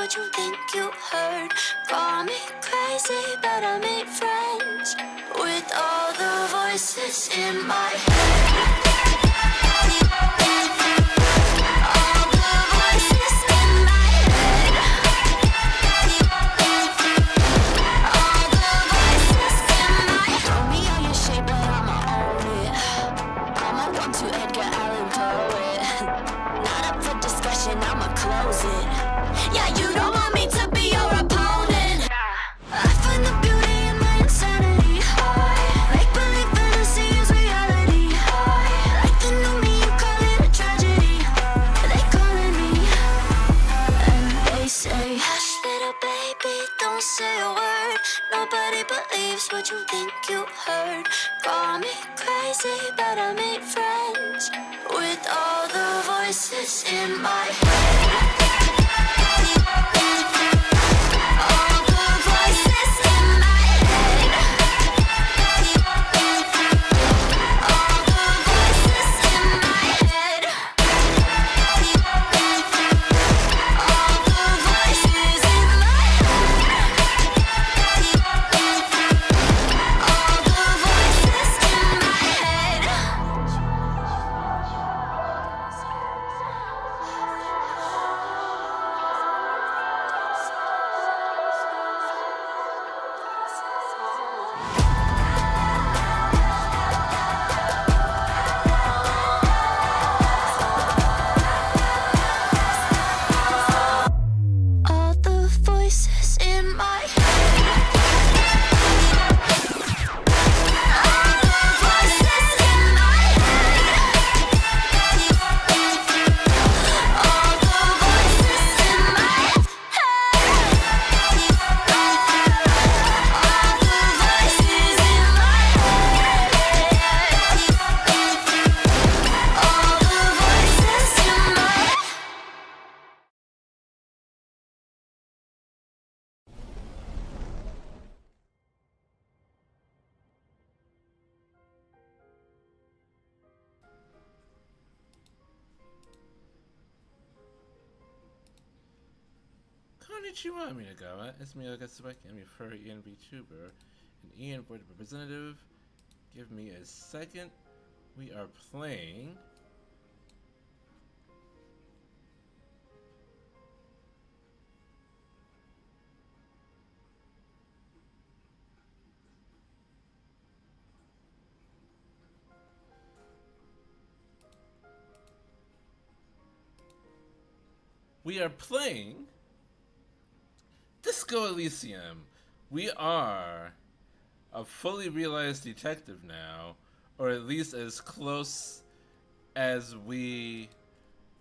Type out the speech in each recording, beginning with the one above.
what you think you heard. Call me crazy, but I made friends with all the voices in my head. All the voices in my head. All the voices in my head. Throw me on your shape, but I'ma own it. I'm a 1-2 Edgar Allan poet. Not up for discussion, I'ma close it. Yeah, you don't want me to be your opponent. I find the beauty in my insanity. Make believe fantasy is reality. Like the new me, you call it a tragedy. They calling me, and they say, hush, little baby, don't say a word. Nobody believes what you think you heard. Call me crazy, but I made friends with all the voices in my head. All the voices in my head. All the voices in my head. All the voices in my head. All the voices in my head. All the voices in my head. All the voices in my head. All the voices in my head. All the voices in my head. All the voices in my head. Konnichiwa, Minagawa. It's me, Agatsuaki. I'm your furry Vtuber, an Ian board representative. Give me a second. We are playing. We are playing Disco Elysium. We are a fully realized detective now, or at least as close as we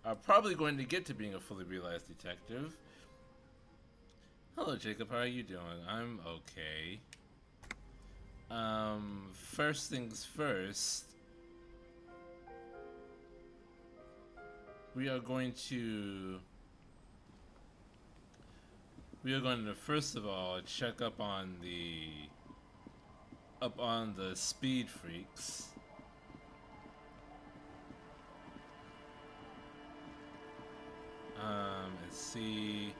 are probably going to get to being a fully realized detective. Hello, Jacob. How are you doing? I'm okay. First things first. We are going to first of all check up on the speed freaks. And see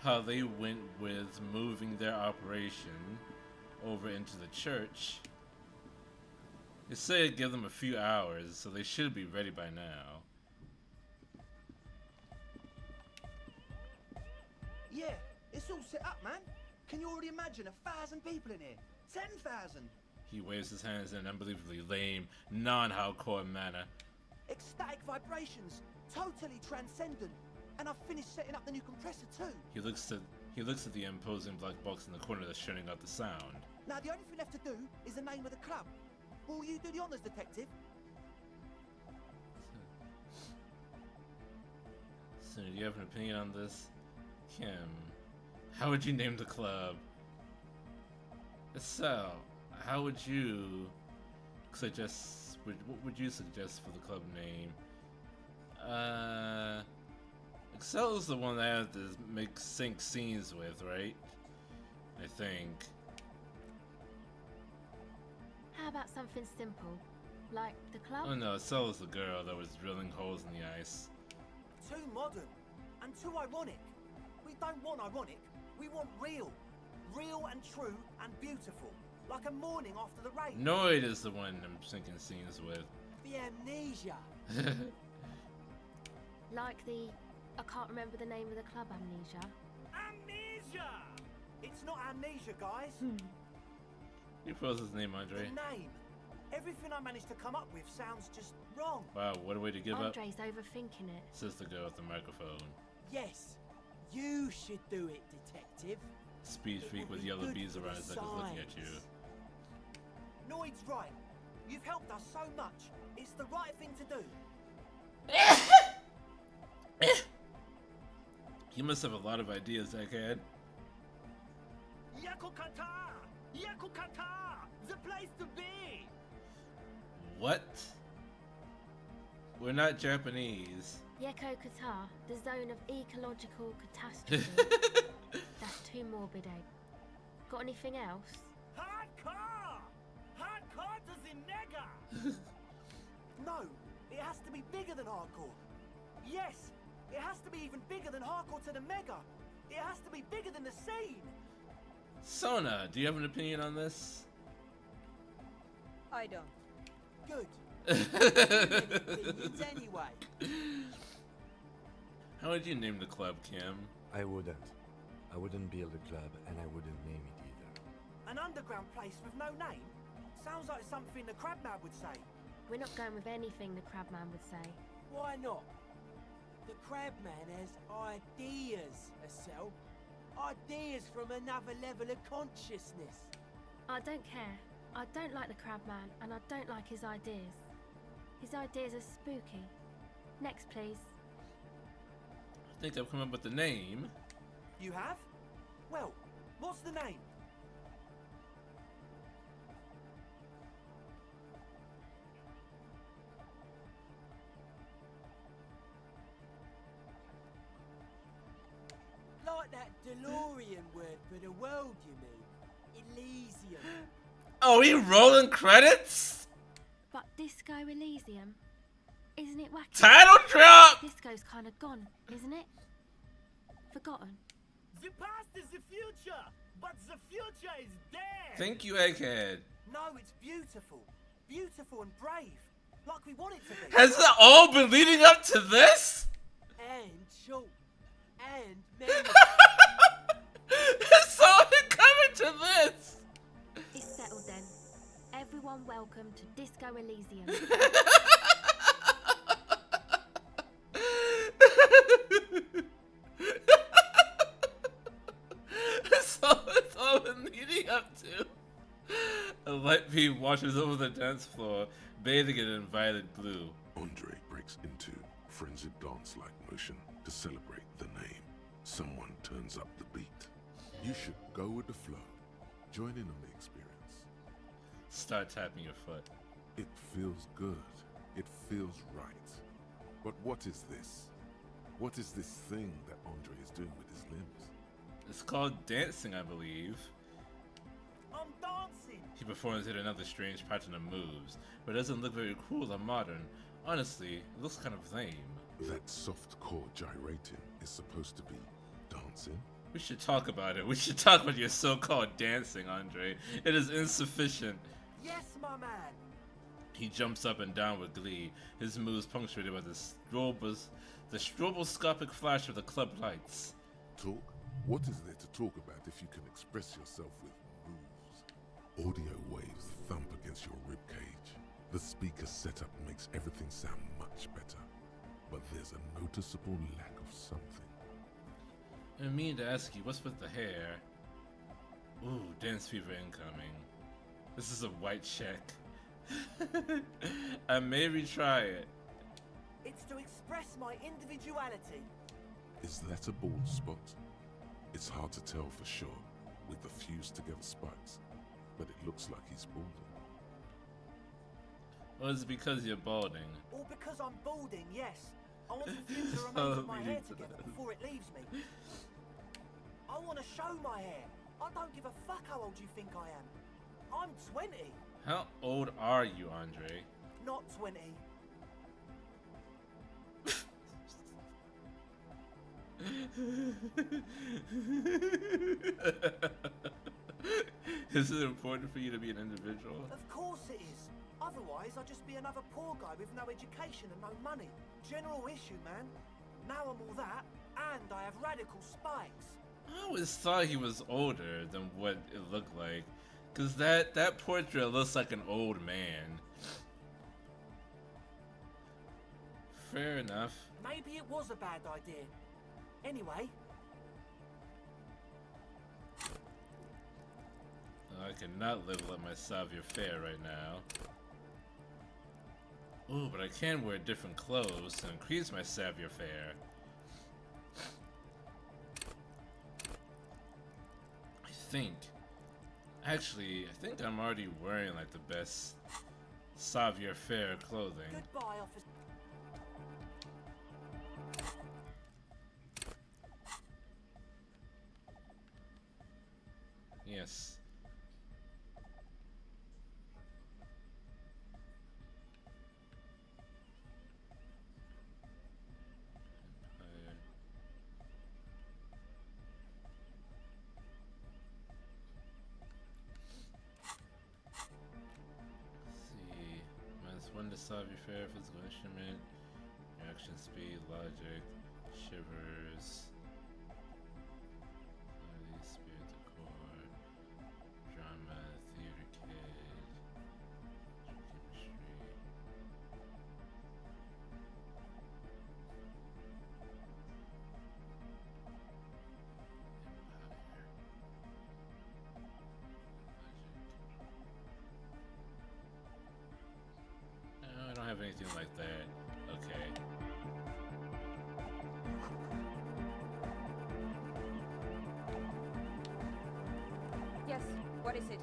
how they went with moving their operation over into the church. They say give them a few hours, so they should be ready by now. Yeah, it's all set up, man. Can you already imagine 1,000 people in here? 10,000. He waves his hands in an unbelievably lame, non-hardcore manner. Ecstatic vibrations, totally transcendent. And I've finished setting up the new compressor too. He looks at the imposing black box in the corner that's shutting out the sound. Now the only thing left to do is the name of the club. Will you do the honors, detective? So, do you have an opinion on this? Kim, how would you name the club? Estelle, how would you suggest, what would you suggest for the club name? Excel is the one that I have to sync scenes with, right? I think. How about something simple, like the club? Oh no, Excel is the girl that was drilling holes in the ice. Too modern and too ironic. We We don't want ironic. We want real. Real and true and beautiful. Like a morning after the rain. Noid is the one I'm syncing scenes with. The amnesia. Like the... I can't remember the name of the club, Amnesia. Amnesia! It's not amnesia, guys. He froze his name, Andre. The name. Everything I managed to come up with sounds just wrong. Wow, what a way to give up, Andre's overthinking it. says the girl with the microphone. Yes, you should do it, detective. Speed It freak would with be yellow good beads for the around his neck is looking at you. signs. Noid's right. You've helped us so much. It's the right thing to do. You must have a lot of ideas, egghead. Yakukata! Yakukata! The place to be! What? We're not Japanese. Yeko Qatar, the zone of ecological catastrophe. That's too morbid, Egg. Got anything else? Hardcore! Hardcore to the mega! No, it has to be bigger than hardcore. Yes, it has to be even bigger than hardcore to the mega. It has to be bigger than the scene. Sona, do you have an opinion on this? I don't. Good. Opinions anyway. How would you name the club, Kim? I wouldn't. I wouldn't build a club, and I wouldn't name it either. An underground place with no name? Sounds like something the Crabman would say. We're not going with anything the Crabman would say. Why not? The Crabman has ideas, Estelle. Ideas from another level of consciousness. I don't care. I don't like the Crabman, and I don't like his ideas. His ideas are spooky. Next, please. I think I've come up with the name. You have? Well, what's the name? Like that DeLorean word for the world, you mean? Elysium. Oh, we rolling credits? But Disco Elysium? Isn't it wacky? Title drop! Disco's kind of gone, isn't it? Forgotten. The past is the future, but the future is there. Thank you, egghead. No, it's beautiful. Beautiful and brave. Like we want it to be. Has it all been leading up to this? And short. And many. It's all been coming to this. It's settled then. Everyone welcome to Disco Elysium. It's all been leading up to. A light beam washes over the dance floor, bathing it in violet blue. Andre breaks into frenzied dance-like motion to celebrate the name. Someone turns up the beat. You should go with the flow. Join in on the experience. Start tapping your foot. It feels good. It feels right. But what is this? What is this thing that Andre is doing with his limbs? It's called dancing, I believe. I'm dancing. He performs yet another strange pattern of moves, but it doesn't look very cool or modern. Honestly, it looks kind of lame. That soft core gyrating is supposed to be dancing? We should talk about it. We should talk about your so-called dancing, Andre. It is insufficient. Yes, my man. He jumps up and down with glee, his moves punctuated by the stroboscopic flash of the club lights. Talk? What is there to talk about if you can express yourself with moves? Audio waves thump against your ribcage. The speaker setup makes everything sound much better. But there's a noticeable lack of something. I mean to ask you, what's with the hair? Ooh, dance fever incoming. This is a white check. I may retry it. It's to express my individuality. Is that a bald spot? It's hard to tell for sure with the fused together spikes, but it looks like he's balding. Well, it's because you're balding. Or because I'm balding, yes. I want the future remains of my hair together before it leaves me. I want to show my hair. I don't give a fuck how old you think I am. I'm 20. How old are you, Andre? Not 20. Is it important for you to be an individual? Of course it is. Otherwise, I'd just be another poor guy with no education and no money. General issue, man. Now I'm all that, and I have radical spikes. I always thought he was older than what it looked like. Cause that portrait looks like an old man. Fair enough. Maybe it was a bad idea. Anyway, I cannot level up my savoir faire right now. Ooh, but I can wear different clothes to increase my savoir faire. I think I'm already wearing like the best savoir faire clothing. goodbye, officer. Yes. One to savoir faire, physical instrument, reaction speed, logic, shivers, spirit decor, drama, theater kid, chemistry. I don't have anything like that. Okay. Yes, what is it?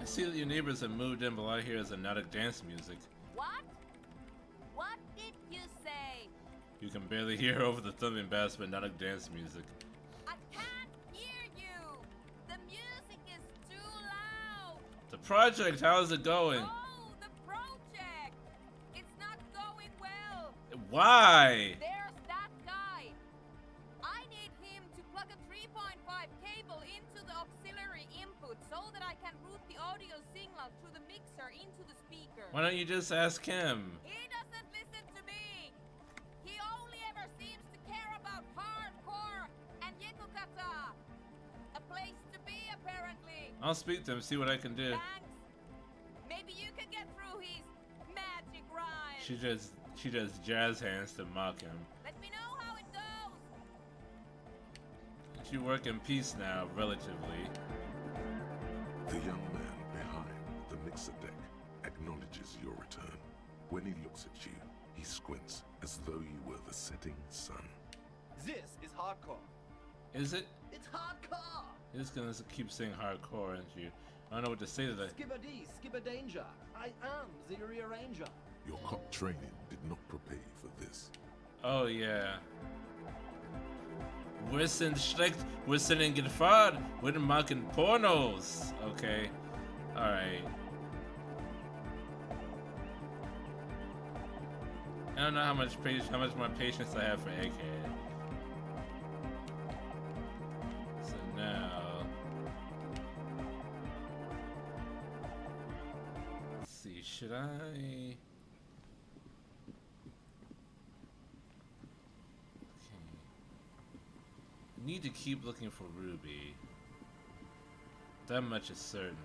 I see that your neighbors have moved in, but all I hear is hypnotic dance music. What? What did you say? You can barely hear over the thumping bass of hypnotic dance music. I can't hear you! The music is too loud! The project, how is it going? Oh, the project! It's not going well! Why? There's that guy! I need him to plug a 3.5 cable into the auxiliary input so that I can route the audio signal through the mixer into the speaker. Why don't you just ask him? He doesn't listen to me! He only ever seems to care about hardcore and Yekukata! A place to be, apparently! I'll speak to him, see what I can do. Thanks! Maybe you can get through his magic rhyme! She does jazz hands to mock him. Let me know how it goes! You work in peace now, relatively. The young man behind the mixer deck acknowledges your return. When he looks at you, he squints as though you were the setting sun. This is hardcore. Is it? It's hardcore! You're just gonna keep saying hardcore, aren't you? I don't know what to say to that. Skipper D, Skipper Danger. I am the rearranger. Your cop training did not prepare you for this. Oh yeah. Wir sind schlecht, wir sind in Gefahr, wir machen Pornos. Okay. Alright. I don't know how much more patience I have for Egghead. So now, let's see, should I? Need to keep looking for Ruby. That much is certain.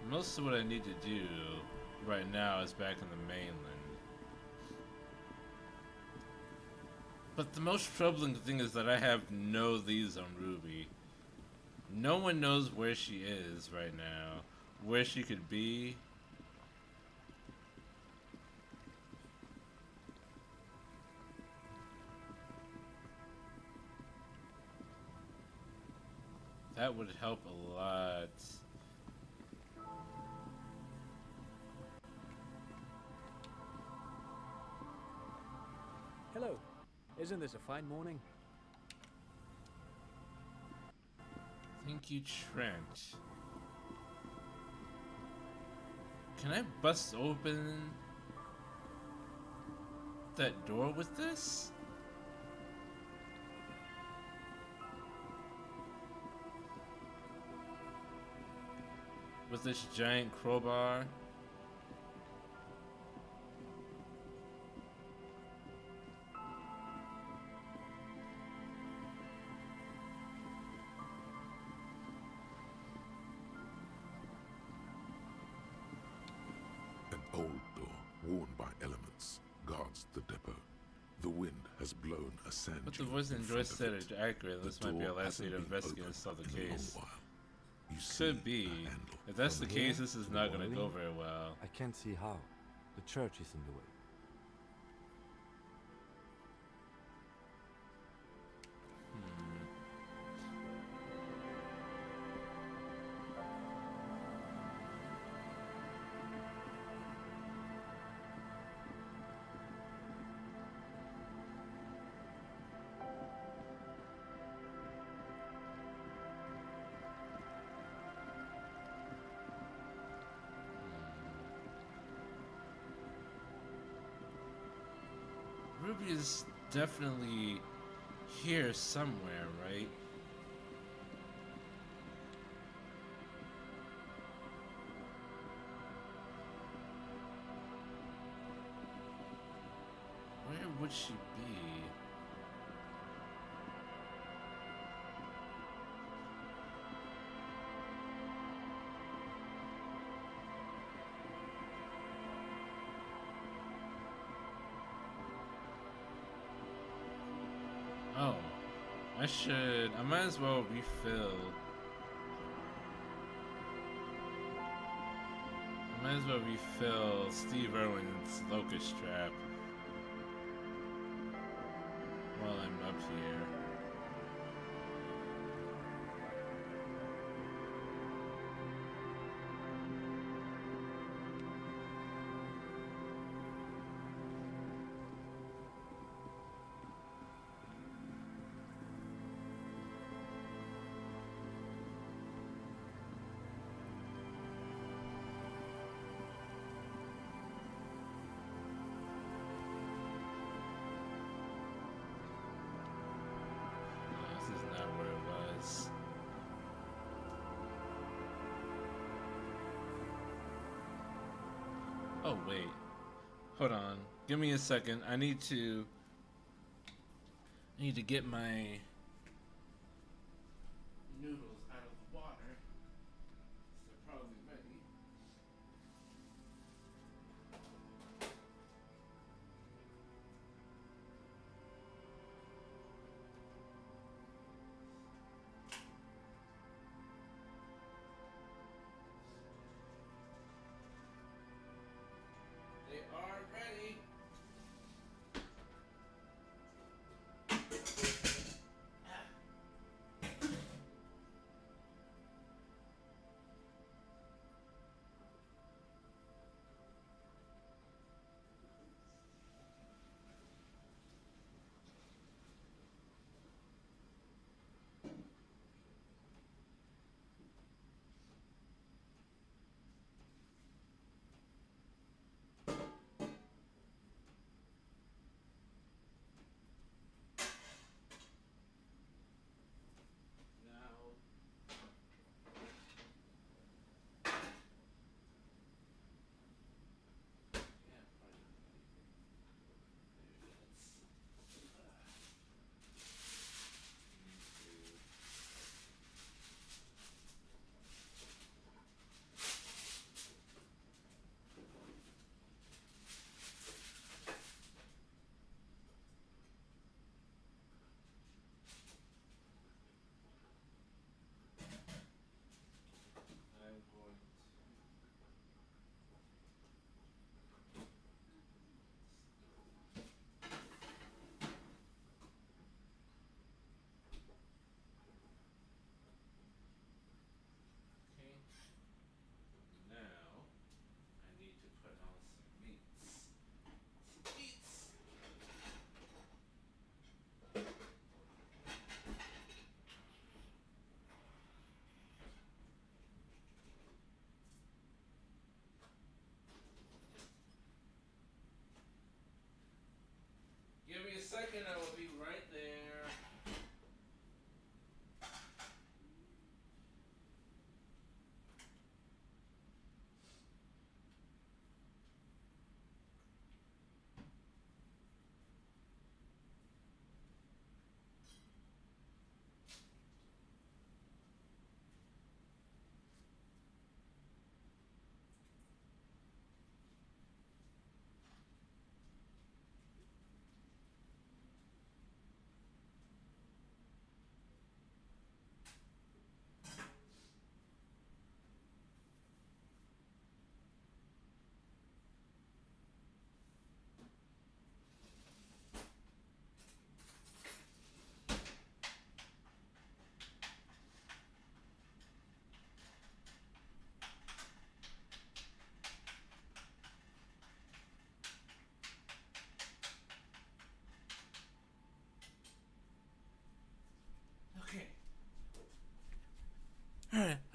Most of what I need to do right now is back in the mainland. But the most troubling thing is that I have no leads on Ruby. No one knows where she is right now, where she could be. That would help a lot. Hello. Isn't this a fine morning? Thank you, Trent. Can I bust open that door with this? with this giant crowbar. An old door, worn by elements, guards the depot. The wind has blown a sand But the dune voice in and front Joyce of said it. are accurate. The This might be door our last hasn't day to been investigate opened and solve the in a long case. while. You see Could a be. handle. If that's the From case, here this is to not the gonna go wall? very well. I can't see how. The church is in the way. Ruby is definitely here somewhere, right? Where would she be? Oh, I might as well refill. I might as well refill Steve Irwin's locust trap while I'm up here. This is not where it was. Oh wait. Hold on. Give me a second. I need to get my noodles out of the water. They're probably ready. They are ready.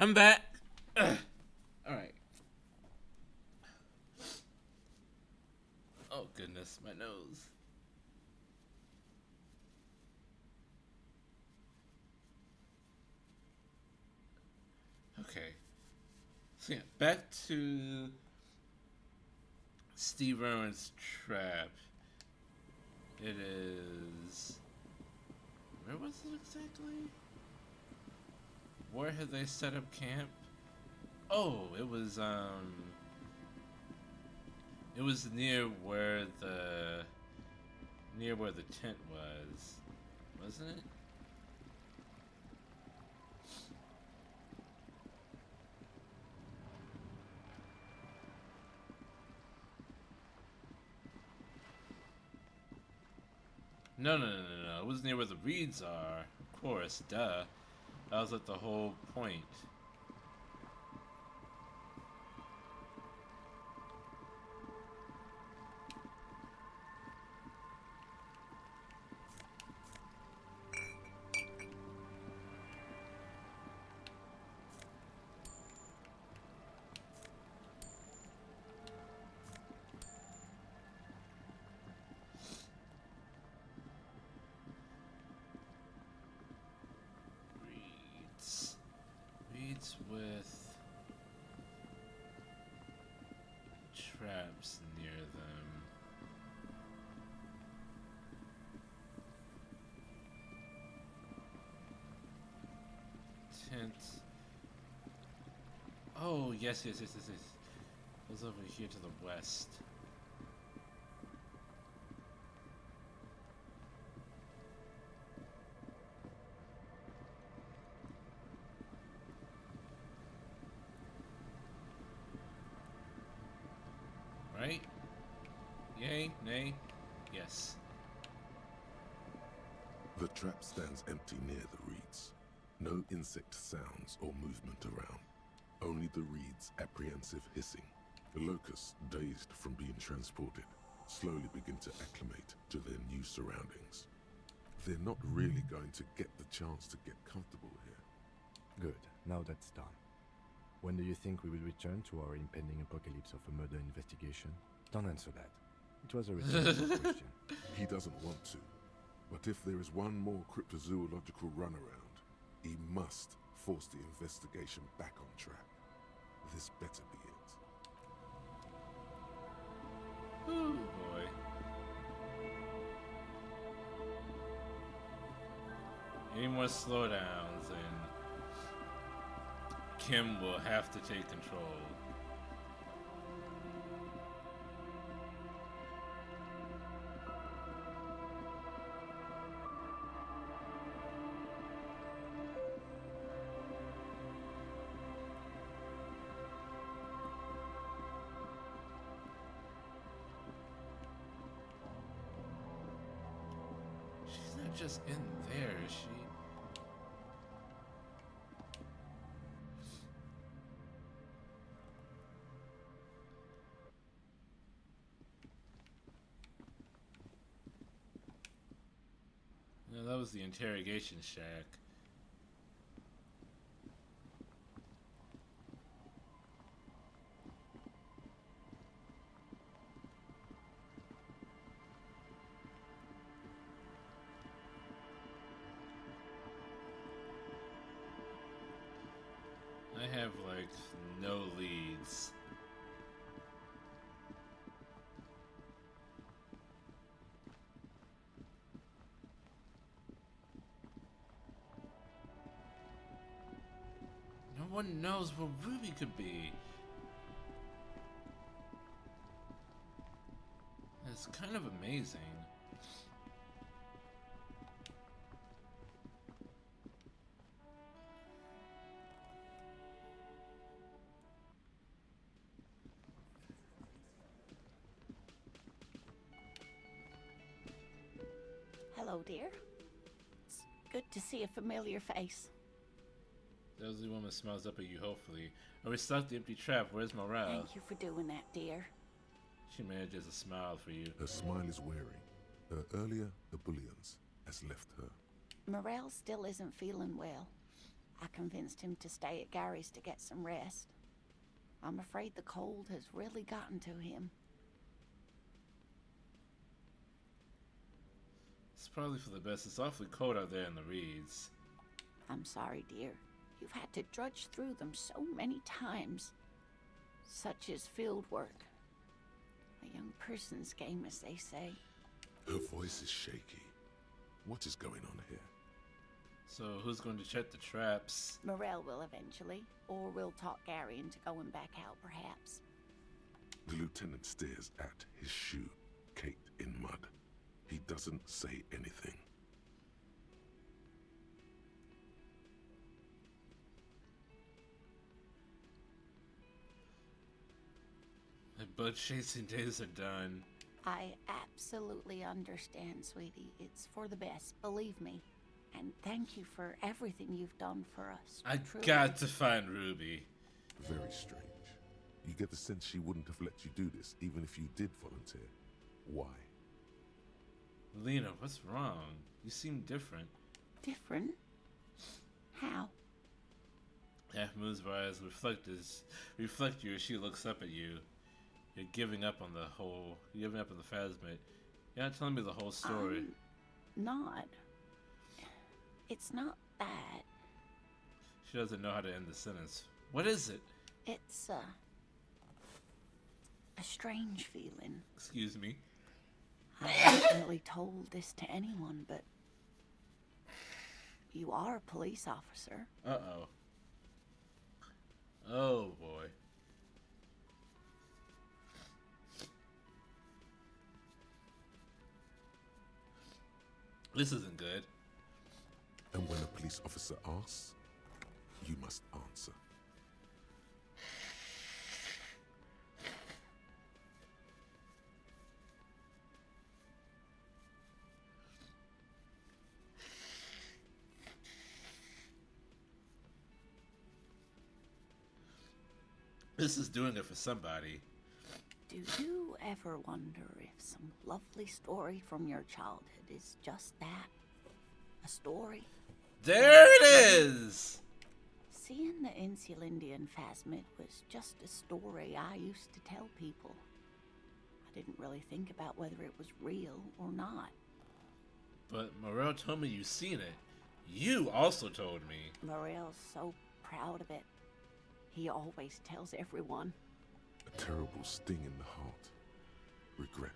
I'm back. Alright. Oh goodness, my nose. Okay. So yeah, back to Steve Irwin's trap. It is... Where was it exactly? Where had they set up camp? Oh, it was near where the tent was, wasn't it? No. It was near where the reeds are. Of course, duh. That was like the whole point. Reeds with traps near them. Tent. Oh, yes. It was over here to the west. Right? Yay? Nay? Yes. The trap stands empty near the reeds. No insect sounds or movement around. Only the reeds' apprehensive hissing. The locusts, dazed from being transported, slowly begin to acclimate to their new surroundings. They're not really going to get the chance to get comfortable here. Good, now that's done. When do you think we will return to our impending apocalypse of a murder investigation? Don't answer that. It was a rhetorical question. He doesn't want to. But if there is one more cryptozoological runaround, he must force the investigation back on track. This better be it. Oh boy. Any more slowdowns and Kim will have to take control. She's not just in there, is she? No, that was the interrogation shack. I have like no leads. No one knows where Ruby could be. It's kind of amazing. Hello, dear. It's good to see a familiar face. That was the one that smells up at you, hopefully. Oh, we stuck the empty trap. Where's Morale? Thank you for doing that, dear. She manages a smile for you. Her smile is wearing. Her earlier ebullience has left her. Morale still isn't feeling well. I convinced him to stay at Gary's to get some rest. I'm afraid the cold has really gotten to him. It's probably for the best. It's awfully cold out there in the reeds. I'm sorry, dear. You've had to drudge through them so many times. Such is field work. A young person's game, as they say. Her voice is shaky. What is going on here? So who's going to check the traps? Morel will eventually, or we'll talk Gary into going back out, perhaps. The lieutenant stares at his shoe, caked in mud. He doesn't say anything. My bug chasing days are done. I absolutely understand, sweetie. It's for the best, believe me. And thank you for everything you've done for us. I Truly. got to find Ruby. Very strange. You get the sense she wouldn't have let you do this, even if you did volunteer. Why? Lena, what's wrong? You seem different. Different? How? Half moves her eyes reflect you as she looks up at you. You're giving up on the phasmid. You're not telling me the whole story. Not. It's not that. She doesn't know how to end the sentence. What is it? It's a strange feeling. Excuse me. I haven't really told this to anyone, but you are a police officer. Uh-oh. Oh, boy. This isn't good. And when a police officer asks, you must answer. This is doing it for somebody. Do you ever wonder if some lovely story from your childhood is just that? A story? There it is! Seeing the Insulindian phasmid was just a story I used to tell people. I didn't really think about whether it was real or not. But Morel told me you seen it. You also told me. Morel's so proud of it. He always tells everyone. A terrible sting in the heart. Regret.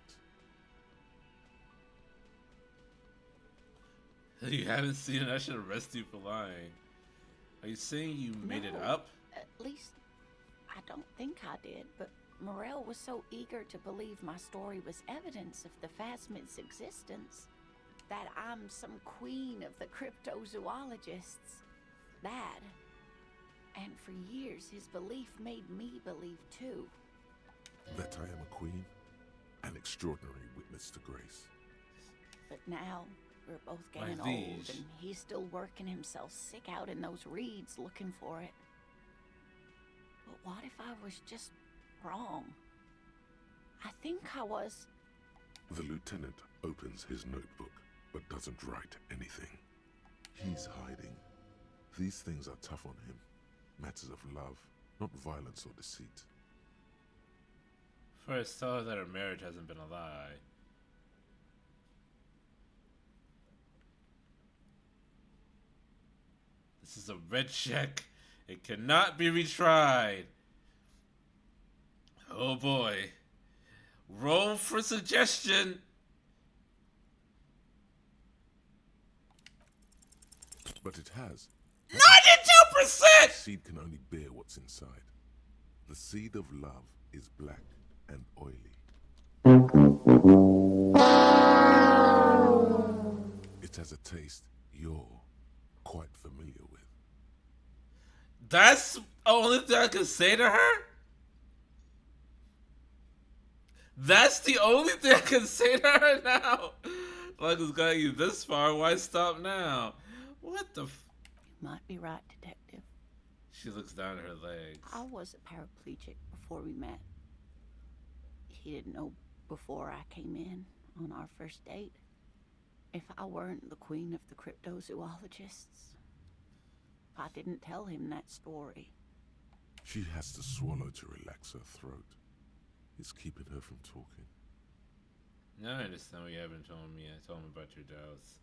You haven't seen it? I should arrest you for lying. Are you saying you made it No, up? At least, I don't think I did, but Morel was so eager to believe my story was evidence of the phasmid's existence that I'm some queen of the cryptozoologists. That. And for years, his belief made me believe too. That I am a queen, an extraordinary witness to grace. But now, we're both My getting old, liege. and he's still working himself sick out in those reeds looking for it. But what if I was just wrong? I think I was. The lieutenant opens his notebook, but doesn't write anything. He's hiding. These things are tough on him. Matters of love, not violence or deceit. First, tell her that her marriage hasn't been a lie. This is a red check. It cannot be retried. Oh boy. Roll for suggestion. But it has. 92%! Seed can only bear what's inside. The seed of love is black and oily. It has a taste you're quite familiar with. That's the only thing I can say to her? That's the only thing I can say to her now? Like it's got you this far, why stop now? What the f... You might be right, Detective. She looks down at her legs. I was a paraplegic before we met. He didn't know before I came in on our first date. If I weren't the queen of the cryptozoologists, I didn't tell him that story. She has to swallow to relax her throat. It's keeping her from talking. Now I understand what you haven't told me. I told him about your doubts.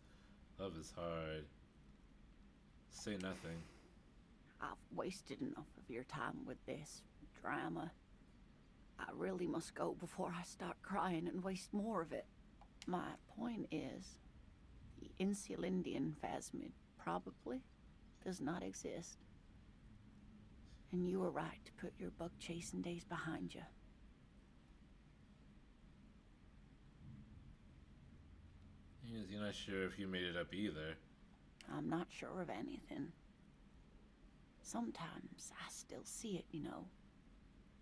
Love is hard. Say nothing. I've wasted enough of your time with this drama. I really must go before I start crying and waste more of it. My point is, the Insulindian phasmid probably does not exist. And you were right to put your bug-chasing days behind you. You're not sure if you made it up either. I'm not sure of anything. Sometimes I still see it, you know.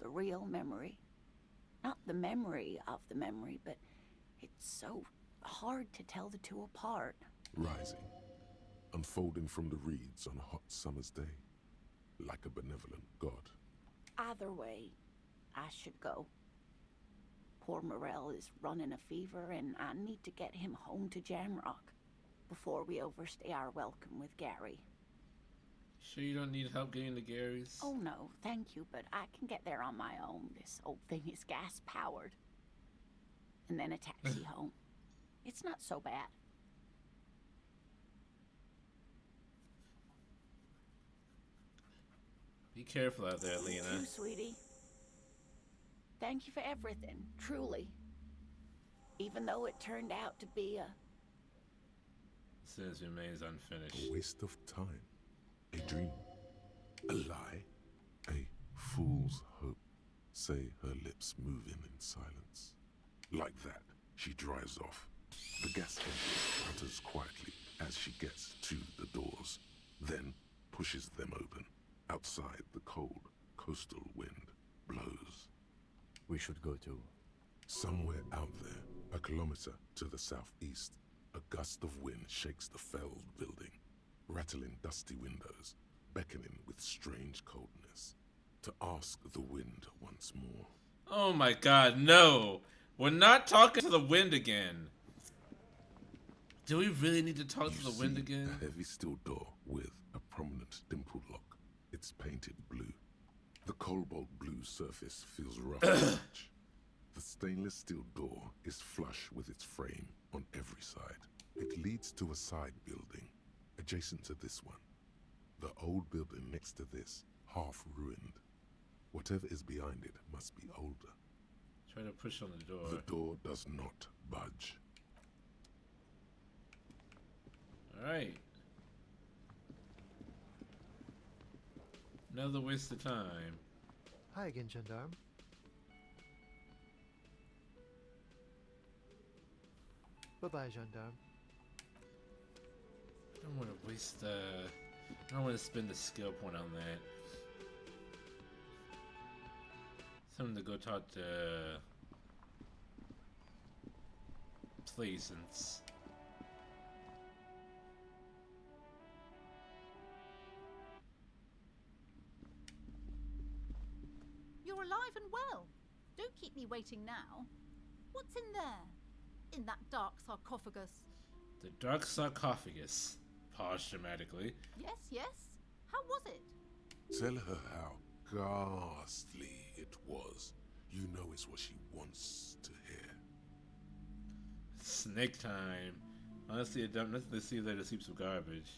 The real memory. Not the memory of the memory, but it's so hard to tell the two apart. Rising, unfolding from the reeds on a hot summer's day, like a benevolent god. Either way, I should go. Poor Morel is running a fever, and I need to get him home to Jamrock before we overstay our welcome with Gary. Sure you don't need help getting to Gary's? Oh no, thank you, but I can get there on my own. This old thing is gas-powered. And then a taxi home. It's not so bad. Be careful out there, Lena. You, sweetie. Thank you for everything, truly. Even though it turned out to be a... Sins remains unfinished. A waste of time. A dream. A lie. A fool's hope. Say her lips moving in silence. Like that, she drives off. The gas engine sputters quietly as she gets to the doors, then pushes them open. Outside, the cold, coastal wind blows. We should go to... Somewhere out there, a kilometer to the southeast, a gust of wind shakes the felled building, rattling dusty windows, beckoning with strange coldness. To ask the wind once more. Oh my god, no! We're not talking to the wind again. Do we really need to talk to the wind again? A heavy steel door with a prominent dimpled lock. It's painted blue. The cobalt blue surface feels rough to touch. The stainless steel door is flush with its frame on every side. It leads to a side building, adjacent to this one. The old building next to this, half ruined. Whatever is behind it must be older. Try to push on the door. The door does not budge. Alright. Another waste of time. Hi again, Gendarme. Bye-bye, Gendarme. I don't want to waste, I don't want to spend a skill point on that. Something to go talk to... Plaisance. You're alive and well. Don't keep me waiting now. What's in there? In that dark sarcophagus? The dark sarcophagus. Pause dramatically. Yes, yes. How was it? Tell her how ghastly it was. You know it's what she wants to hear. Snake time. Honestly, I don't nothing to see there to sweep some garbage.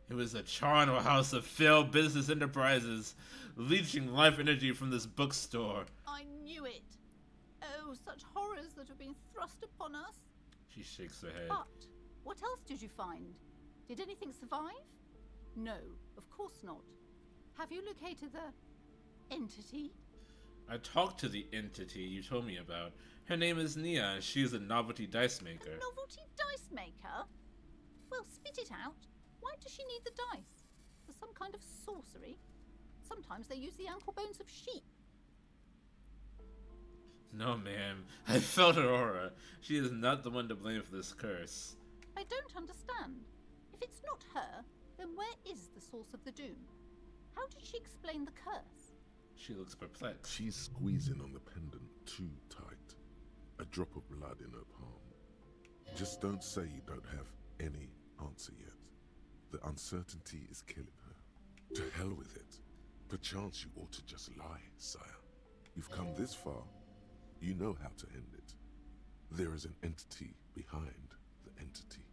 It was a charnel house of failed business enterprises, leeching life energy from this bookstore. I knew it. Oh, such horrors that have been thrust upon us. She shakes her head. But what else did you find? Did anything survive? No, of course not. Have you located the entity? I talked to the entity you told me about. Her name is Nia, and she is a novelty dice maker. A novelty dice maker? Well, spit it out. Why does she need the dice? For some kind of sorcery? Sometimes they use the ankle bones of sheep. No, ma'am. I felt her aura. She is not the one to blame for this curse. I don't understand. If it's not her, then where is the source of the doom? How did she explain the curse? She looks perplexed. She's squeezing on the pendant too tight. A drop of blood in her palm. Just don't say you don't have any answer yet. The uncertainty is killing her. To hell with it. Perchance you ought to just lie, sire. You've come this far. You know how to end it. There is an entity behind the entity.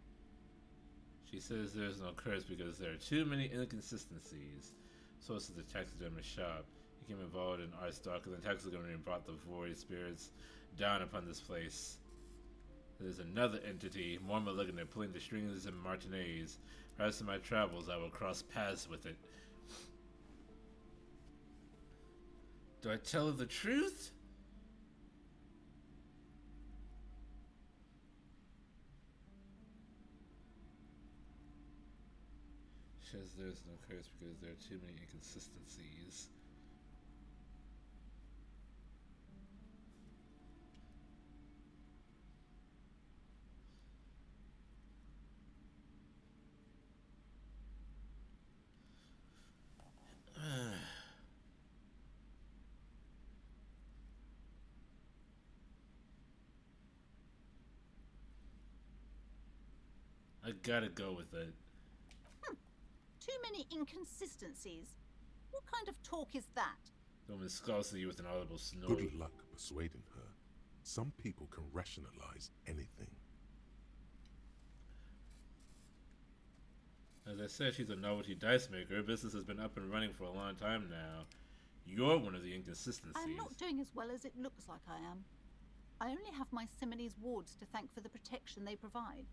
She says there's no curse because there are too many inconsistencies. So it's the taxidermist shop. He became involved in art stock, and the taxidermy brought the void spirits down upon this place. There's another entity, more malignant, pulling the strings and martinets. Perhaps in my travels I will cross paths with it. Do I tell her the truth? She says there's no curse because there are too many inconsistencies. I gotta go with it. Too many inconsistencies. What kind of talk is that? The woman scowls at you with an audible snore. Good luck persuading her. Some people can rationalize anything. As I said, she's a novelty dice maker. Her business has been up and running for a long time now. You're one of the inconsistencies. I'm not doing as well as it looks like I am. I only have my Simone's wards to thank for the protection they provide.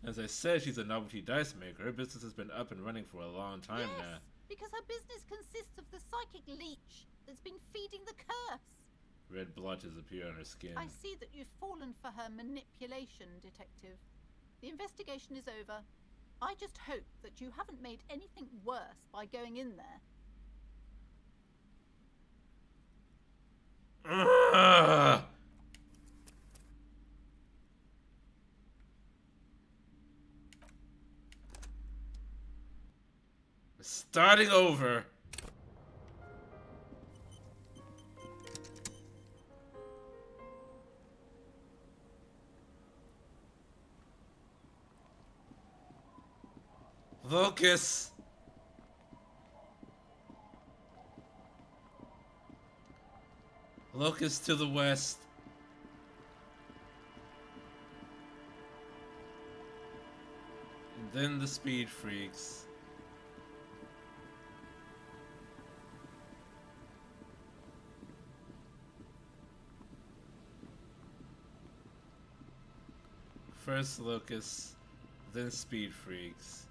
As I said, she's a novelty dice maker. Her business has been up and running for a long time now. Because her business consists of the psychic leech that's been feeding the curse. Red blotches appear on her skin. I see that you've fallen for her manipulation, Detective. The investigation is over. I just hope that you haven't made anything worse by going in there. Ugh! Starting over. Locus. Locus to the west. And then the speed freaks. First Locust, then Speed Freaks.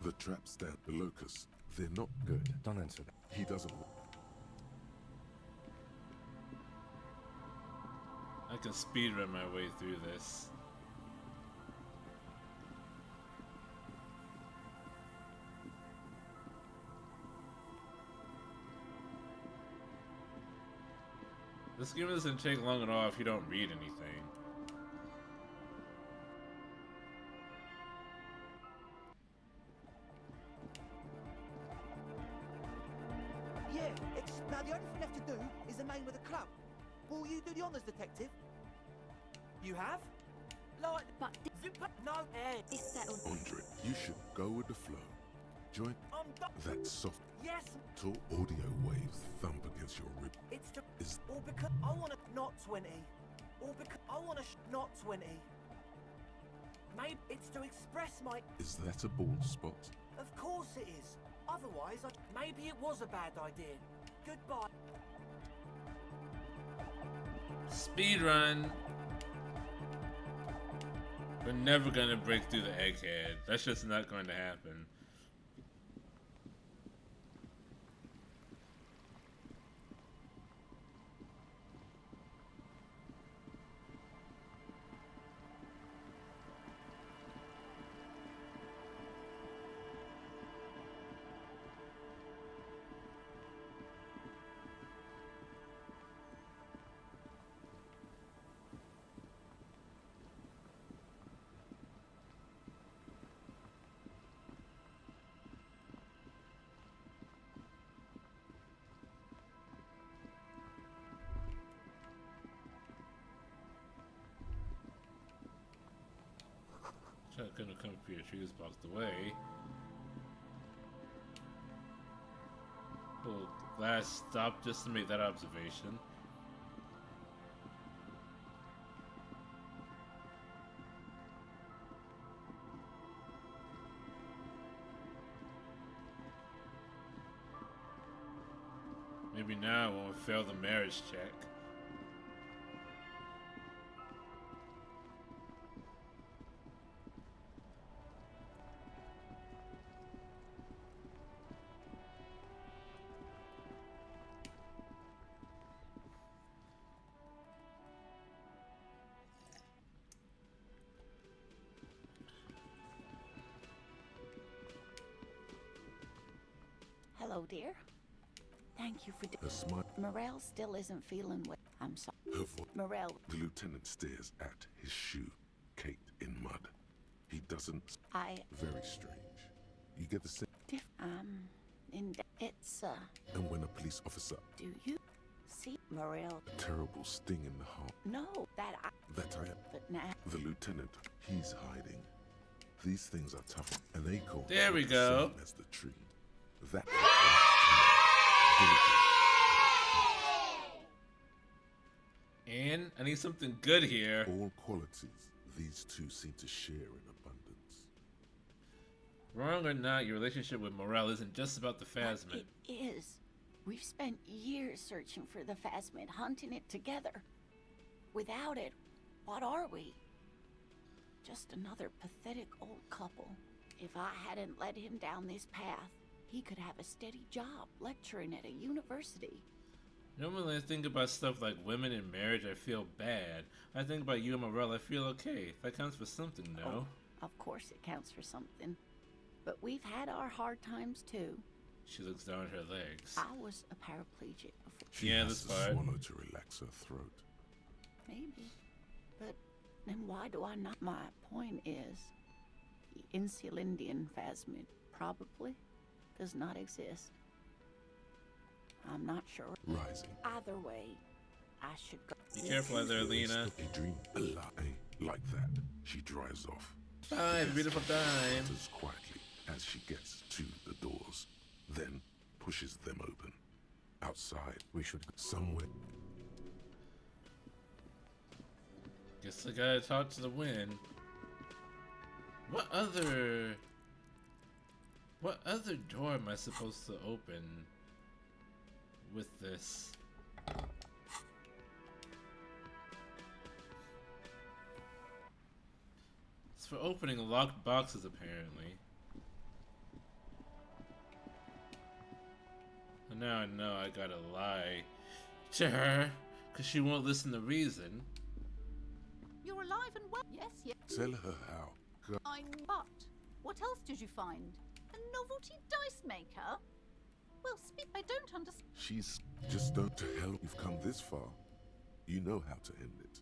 The trap stand, the locust, they're not Good. Don't answer that. He doesn't. I can speedrun my way through this. This game doesn't take long at all if you don't read anything. Yeah, now the only thing left to do is the name of the club. Will you do the honours, Detective? You have? Like, But zipper? No, air. it's settled. Andre, you should go with the flow. Join I'm done. that soft Yes, till audio waves thump against your rib. it's to... Is Or because I want to not 20. Or because I want to not 20. Maybe it's to express my... is that a bald spot? Of course it is. Otherwise, maybe it was a bad idea. Goodbye. Speedrun! We're never gonna break through the egghead. That's just not going to happen. couldn't come for your trees blocked the way. Well, last stop just to make that observation. Maybe now I won't fail the marriage check. Hello, dear. Thank you for Her smile, Morel still isn't feeling well. I'm sorry. her voice. Morel. The lieutenant stares at his shoe, caked in mud. He doesn't. Very strange. You get the sense. It's, And when a police officer. do you see Morel? Terrible sting in the heart. No, that I am. But now. The lieutenant, he's hiding. These things are tough, and they call. There we go. As the tree. That. And I need something good here. All qualities these two seem to share in abundance. Wrong or not, your relationship with Morel isn't just about the Phasmid. It is. We've spent years searching for the Phasmid, hunting it together. Without it, what are we? Just another pathetic old couple. If I hadn't led him down this path, he could have a steady job lecturing at a university. Normally when I think about stuff like women in marriage, I feel bad. I think about you and Morel, I feel okay. That counts for something, no? Oh, of course it counts for something. But we've had our hard times too. She looks down at her legs. I was a paraplegic before. She Yeah, has this to part. swallow to relax her throat. Maybe. But then why do I not? My point is, the Insulindian Phasmid probably does not exist. I'm not sure. Rising. Either way, I should go. Be careful out there, Lena. A dream. A lie. Like that. She drives off. Time, beautiful time. Enters quietly as she gets to the doors, then pushes them open. Outside, we should go somewhere. Guess I gotta talk to the wind. What other door am I supposed to open with this? It's for opening locked boxes, apparently. And now I know I gotta lie to her, because she won't listen to reason. You're alive and well. Yes, yes. Tell her how. Go. But what else did you find? A novelty dice maker? Well, speak. I don't understand. She's just don't to hell you've come this far. You know how to end it.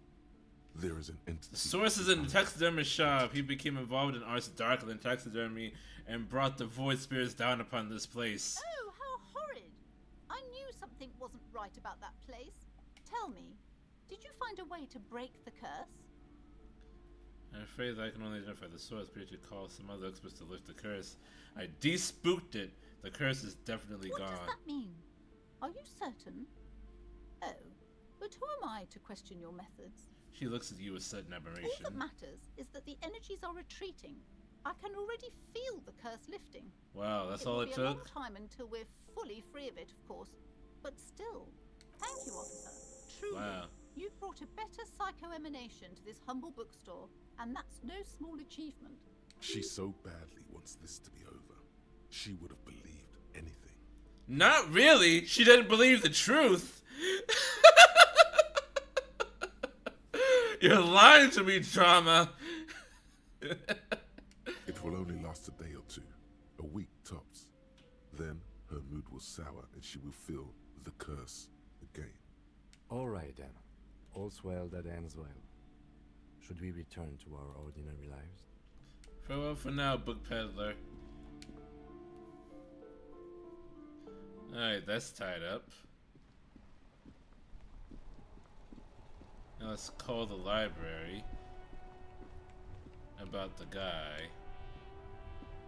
There is an entity. The source is in the taxidermist shop. He became involved in arts darker than taxidermy and brought the void spirits down upon this place. Oh, how horrid! I knew something wasn't right about that place. Tell me, did you find a way to break the curse? I'm afraid that I can only identify the source, but you should call some other experts to lift the curse. I de-spooked it. The curse is definitely What gone. does that mean? Are you certain? Oh, but who am I to question your methods? She looks at you with sudden All admiration. that matters is that the energies are retreating. I can already feel the curse lifting. Wow, that's all it will be a long took? time until we're fully free of it, of course. But still, thank you, officer. Truly, Wow. you've brought a better psycho-emanation to this humble bookstore, and that's no small achievement. She so badly wants this to be over. She would have believed anything. Not really. She didn't believe the truth. You're lying to me, Trauma. It will only last a day or two, a week tops. Then her mood will sour and she will feel the curse again. All right then. All's well that ends well. Should we return to our ordinary lives? Farewell for now, book peddler. Alright, that's tied up. Now let's call the library. about the guy.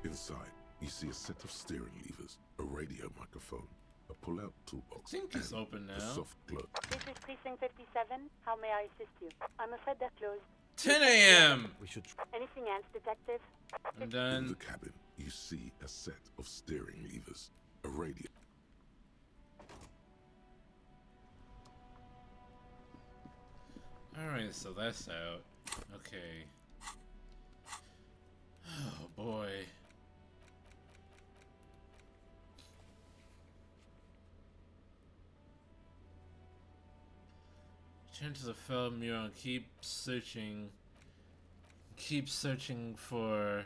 Inside, you see a set of steering levers, a radio microphone, a pull-out toolbox, I think it's and open a now. soft glove. This is Precinct 57. How may I assist you? I'm afraid they're closed. 10 a.m. We should. Anything else, Detective? I'm In done. the cabin, you see a set of steering levers, a radio. Alright, so that's out. Okay. Oh boy. Turn to the fell mirror and keep searching. Keep searching for.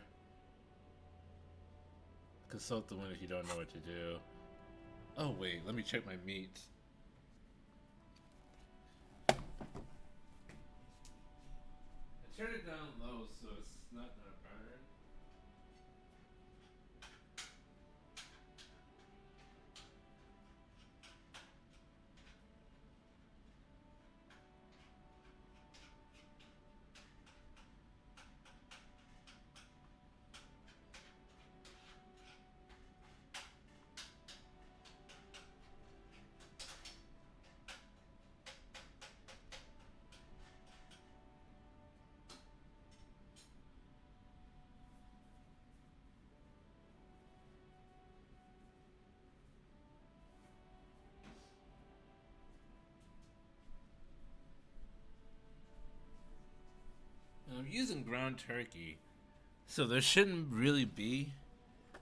Consult the wind if you don't know what to do. Oh wait, let me check my meat. I turned it down low so it's not gonna burn. I'm using ground turkey, so there shouldn't really be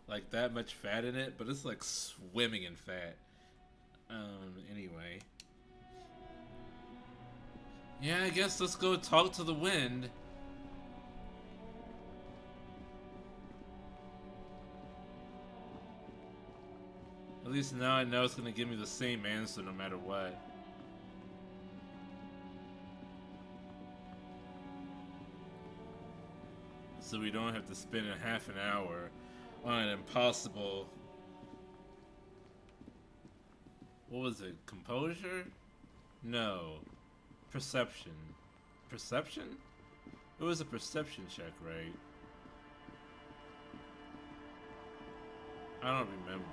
like that much fat in it, but it's like swimming in fat. Anyway. Yeah, I guess let's go talk to the wind. At least now I know it's gonna give me the same answer no matter what. So we don't have to spend a half an hour on an impossible... What was it? Composure? No. Perception. Perception? It was a perception check, right? I don't remember.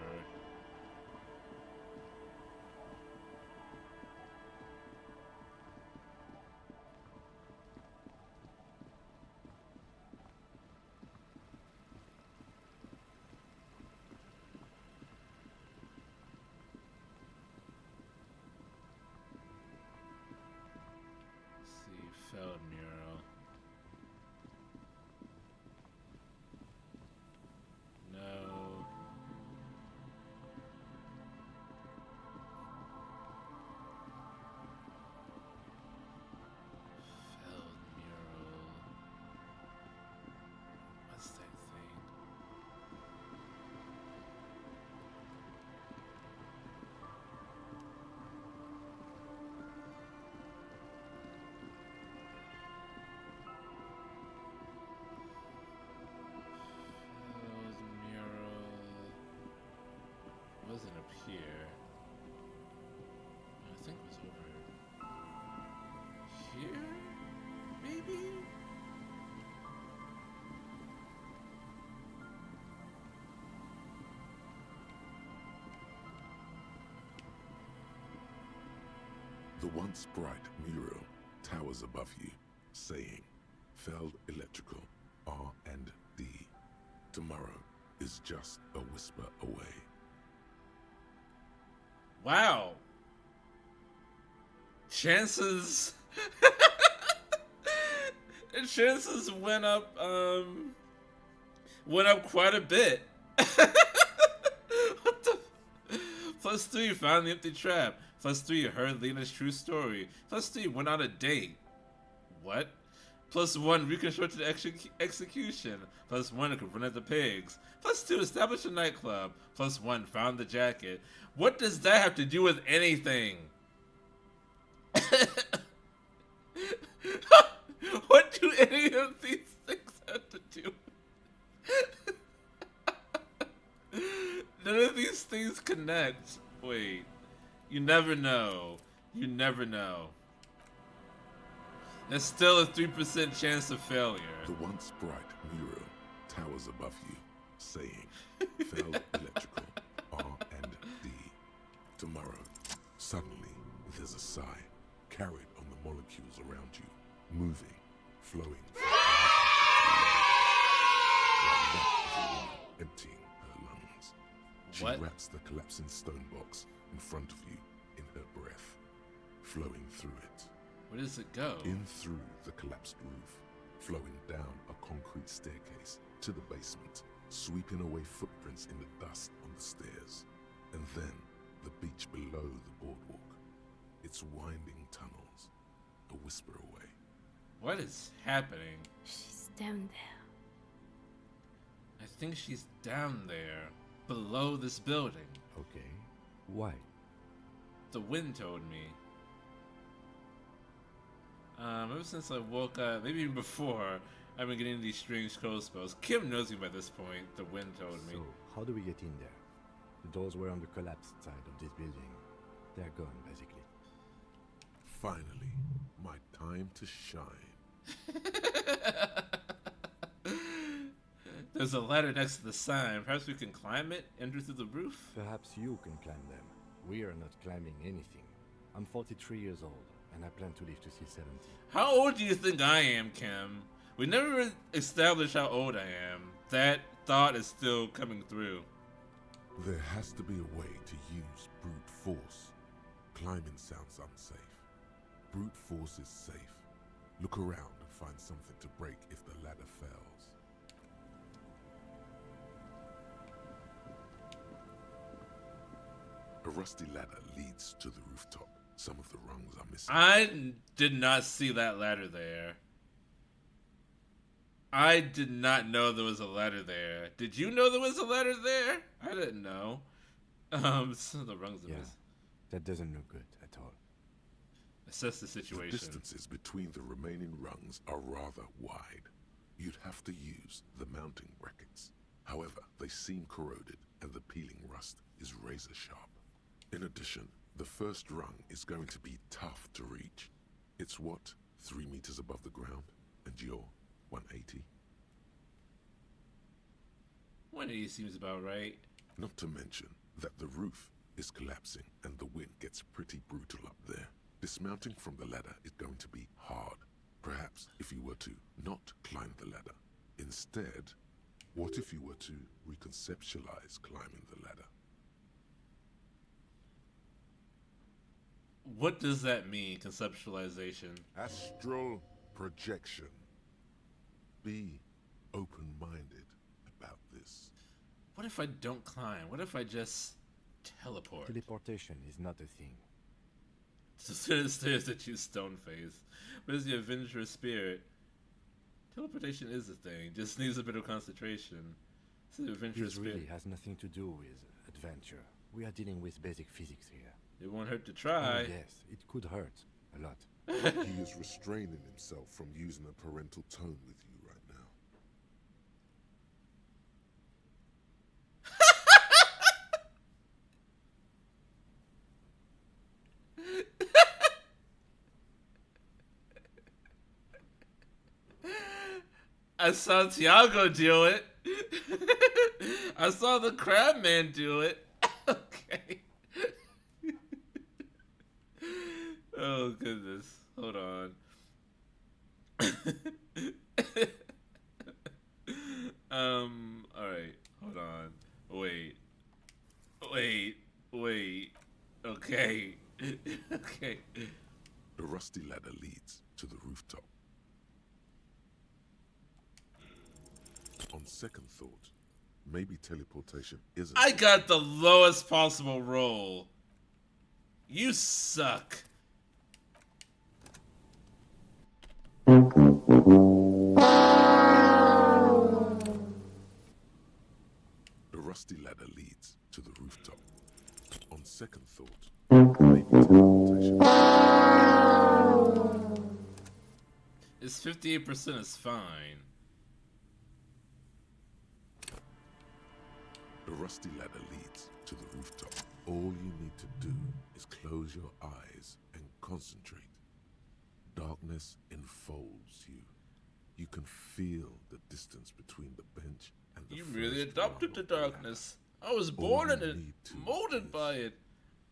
Felled mural. No. Felled mural. What's that thing? Wasn't up here. I think it was over here? Maybe? The once bright mural towers above you, saying, Feld Electrical, R&D. Tomorrow is just a whisper away. Wow. Chances chances went up quite a bit. What the +3 found the empty trap. +3 heard Lena's true story. +3 went on a date. What? +1 reconstructed execution. +1 confronted the pigs. +2 established a nightclub. +1 found the jacket. What does that have to do with anything? What do any of these things have to do? None of these things connect. Wait. You never know. You never know. There's still a 3% chance of failure. The once bright mural towers above you, saying, fell electrical, R&D. Tomorrow, suddenly, there's a sigh, carried on the molecules around you, moving, flowing. Like that of a woman emptying her lungs. She What? wraps the collapsing stone box in front of you in her breath, flowing through it. Where does it go? In through the collapsed roof, flowing down a concrete staircase to the basement, sweeping away footprints in the dust on the stairs, and then the beach below the boardwalk, its winding tunnels, a whisper away. What is happening? She's down there. I think she's down there, below this building. Okay. Why? The wind told me. Ever since I woke up, maybe even before, I've been getting these strange cold spells. Kim knows me by this point. The wind told me. So, how do we get in there? The doors were on the collapsed side of this building. They're gone, basically. Finally, my time to shine. There's a ladder next to the sign. Perhaps we can climb it, enter through the roof? Perhaps you can climb them. We are not climbing anything. I'm 43 years old, and I plan to live to see 70. How old do you think I am, Kim? We never established how old I am. That thought is still coming through. There has to be a way to use brute force. Climbing sounds unsafe. Brute force is safe. Look around and find something to break if the ladder fails. A rusty ladder leads to the rooftop. Some of the rungs are missing. I did not see that ladder there. I did not know there was a ladder there. Did you know there was a ladder there? I didn't know. Some of the rungs are missing. That doesn't look good at all. Assess the situation. The distances between the remaining rungs are rather wide. You'd have to use the mounting brackets. However, they seem corroded and the peeling rust is razor sharp. In addition, the first rung is going to be tough to reach. It's what, 3 meters above the ground? And you're 180? 180 seems about right. Not to mention that the roof is collapsing and the wind gets pretty brutal up there. Dismounting from the ladder is going to be hard. Perhaps if you were to not climb the ladder. Instead, what if you were to reconceptualize climbing the ladder? What does that mean, conceptualization? Astral projection. Be open-minded about this. What if I don't climb? What if I just teleport? Teleportation is not a thing. Stairs that use stone face. What is the adventurous spirit? Teleportation is a thing. Just needs a bit of concentration. It's the adventurous This really spirit. has nothing to do with adventure. We are dealing with basic physics here. It won't hurt to try. Oh, yes, it could hurt a lot. He is restraining himself from using a parental tone with you right now. I saw Tiago do it. I saw the crab man do it. Okay. Oh goodness. Hold on. Alright. Hold on. Wait. Okay. Okay. The rusty ladder leads to the rooftop. On second thought, maybe teleportation isn't... I got the lowest possible roll. You suck. The rusty ladder leads to the rooftop. On second thought, maybe teleportation... It's 58% is fine. The rusty ladder leads to the rooftop. All you need to do is close your eyes and concentrate. darkness enfolds you. You can feel the distance between the bench and the You really first adopted rung the of the ladder. darkness. I was All born you in it, need to molded is- by it.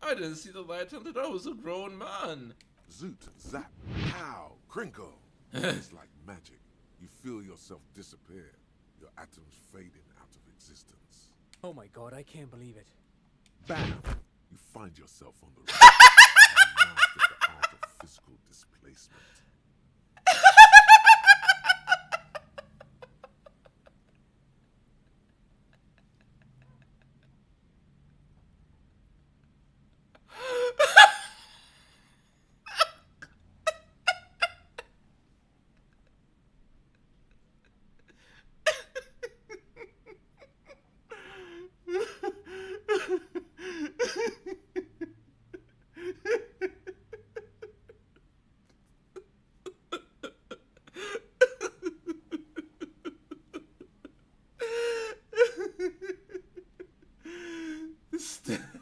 I didn't see the light until I was a grown man. Zoot, zap, pow, crinkle. It's like magic. You feel yourself disappear, your atoms fading out of existence. Oh my god, I can't believe it. Bam! You find yourself on the road. Having mastered the art of physical displacement.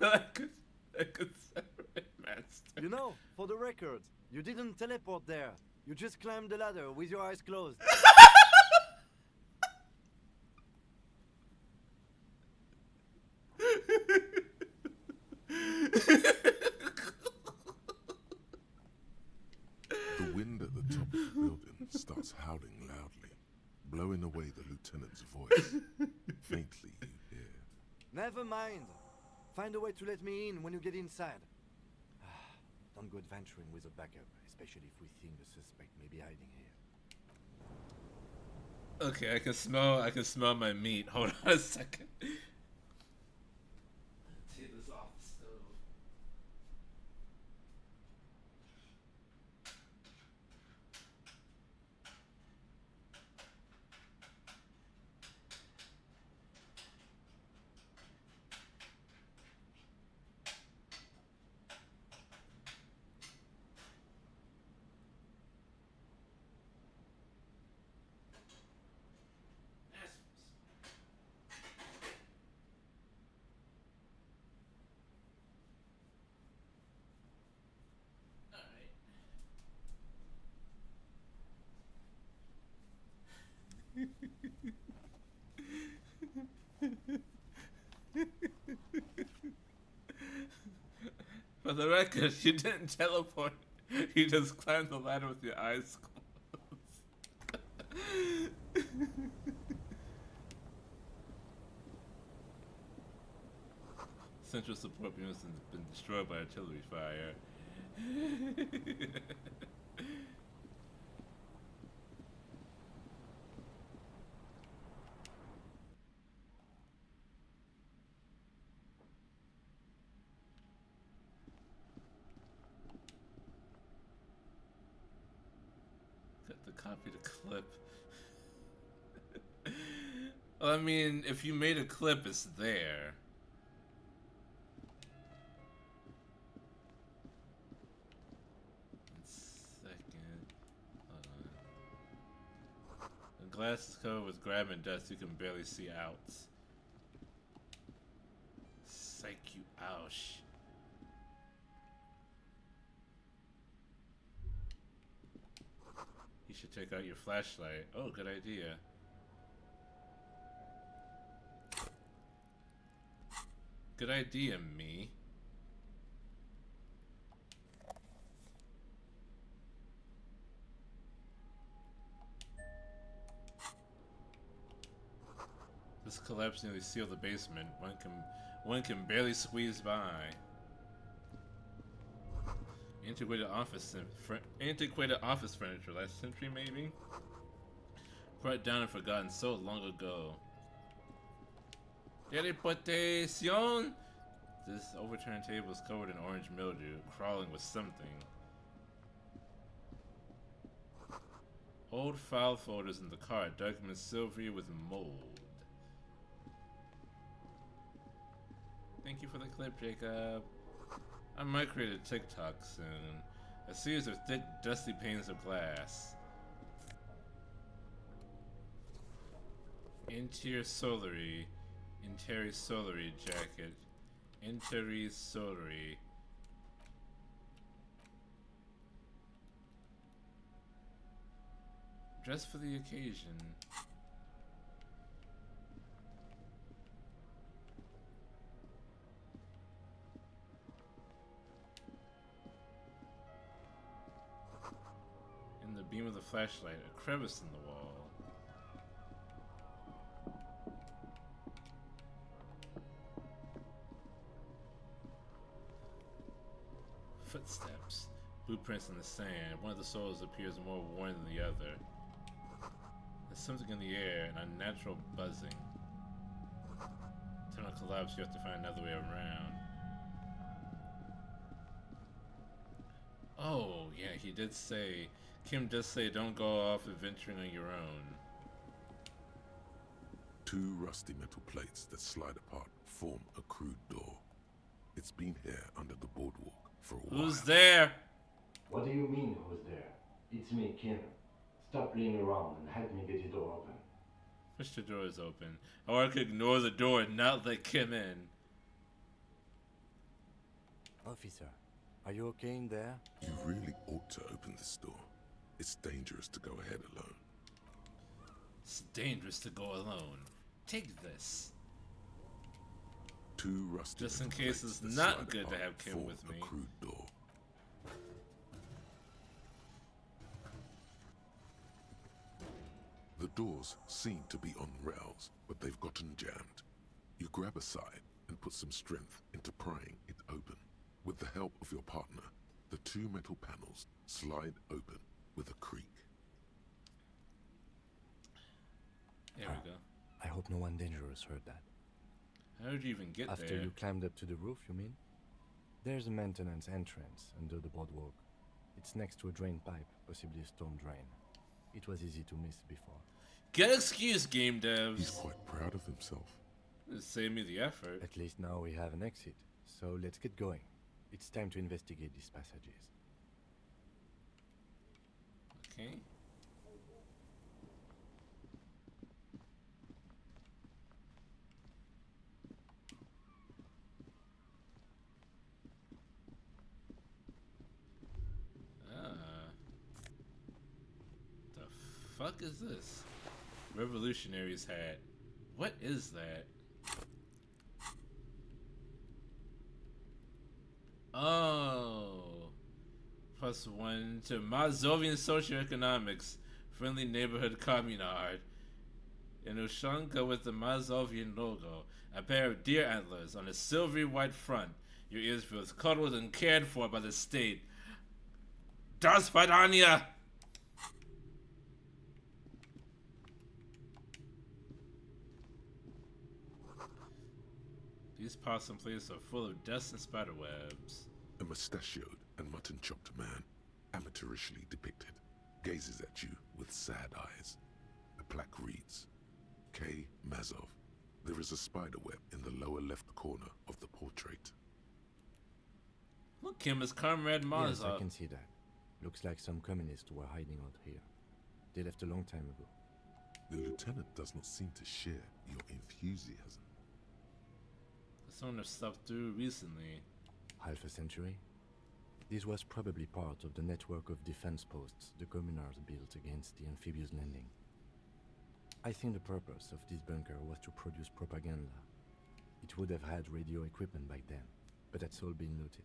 I could separate master. You know, for the record, you didn't teleport there. You just climbed the ladder with your eyes closed. The wind at the top of the building starts howling loudly, blowing away the lieutenant's voice. Faintly you hear. Never mind. Find a way to let me in when you get inside. Don't go adventuring with a backup, especially if we think the suspect may be hiding here. Okay, I can smell my meat. Hold on a second. Take this off the stove. For the record, you didn't teleport. You just climbed the ladder with your eyes closed. Central support units have been destroyed by artillery fire. Got to copy the clip. Well, I mean, if you made a clip, it's there. The glass is covered with grime and dust. You can barely see out. Psych you, ouch. You should take out your flashlight. Oh, good idea. Good idea, me. This collapse nearly sealed the basement. One can barely squeeze by. Antiquated office furniture, last century maybe? Brought down and forgotten so long ago. Teleportation! This overturned table is covered in orange mildew, crawling with something. Old file folders in the cart, documents silvery with mold. Thank you for the clip, Jacob. I might create a TikTok soon. A series of thick, dusty panes of glass. Interior solary jacket. Interior solary. Dressed for the occasion. In the beam of the flashlight, a crevice in the wall. Footsteps. Blueprints in the sand. One of the souls appears more worn than the other. There's something in the air, an unnatural buzzing. Tunnel collapse, you have to find another way around. Oh, yeah, he did say... Kim does say don't go off adventuring on your own. 2 rusty metal plates that slide apart form a crude door. It's been here under the boardwalk for a while. Who's there? What do you mean, who's there? It's me, Kim. Stop playing around and help me get the door open. Push the door is open. Or I could ignore the door and not let Kim in. Officer, are you okay in there? You really ought to open this door. It's dangerous to go ahead alone. It's dangerous to go alone. Take this. 2 rusty Just in metal case plates it's that not slide good to apart have Kim form with me. a crude door. The doors seem to be on rails, but they've gotten jammed. You grab a side and put some strength into prying it open. With the help of your partner, the 2 metal panels slide open with a creak. There we go. I hope no one dangerous heard that. How did you even get After there? you climbed up to the roof, you mean? There's a maintenance entrance under the boardwalk. It's next to a drain pipe, possibly a storm drain. It was easy to miss before. Get excuse, game devs. He's quite proud of himself. Save me the effort. At least now we have an exit, so let's get going. It's time to investigate these passages. Okay. The fuck is this? Revolutionary's hat. What is that? Oh. +1 to Mazovian socioeconomics. Friendly neighborhood communard. An Ushanka with the Mazovian logo. A pair of deer antlers on a silvery white front. Your ears feel cuddled and cared for by the state. Das Padania! These possum plates are full of dust and spider webs. A mustachioed and mutton-chopped man, amateurishly depicted, gazes at you with sad eyes. A plaque reads, K. Mazov. There is a spider web in the lower left corner of the portrait. Look, Kim is Comrade Mazov. Yes, I can see that. Looks like some communists were hiding out here. They left a long time ago. The lieutenant does not seem to share your enthusiasm. Someone have stepped through recently. Half a century? This was probably part of the network of defense posts the communards built against the amphibious landing. I think the purpose of this bunker was to produce propaganda. It would have had radio equipment back then, but that's all been looted.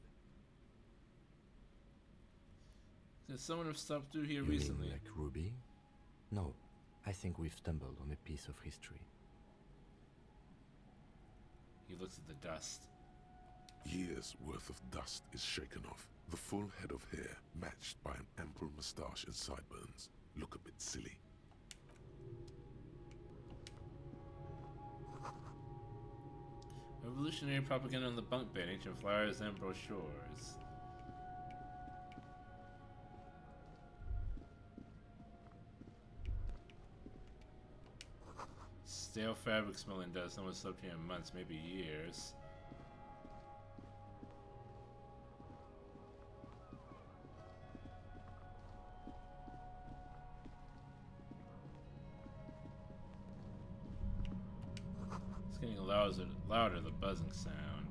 Did someone have stopped through here You recently? mean like Ruby? No, I think we've stumbled on a piece of history. He looks at the dust. Years worth of dust is shaken off. The full head of hair, matched by an ample moustache and sideburns, look a bit silly. Revolutionary propaganda on the bunk bed, ancient flyers and brochures. Stale fabric smelling dust. No one slept here in months, maybe years. It's getting louder, the buzzing sound.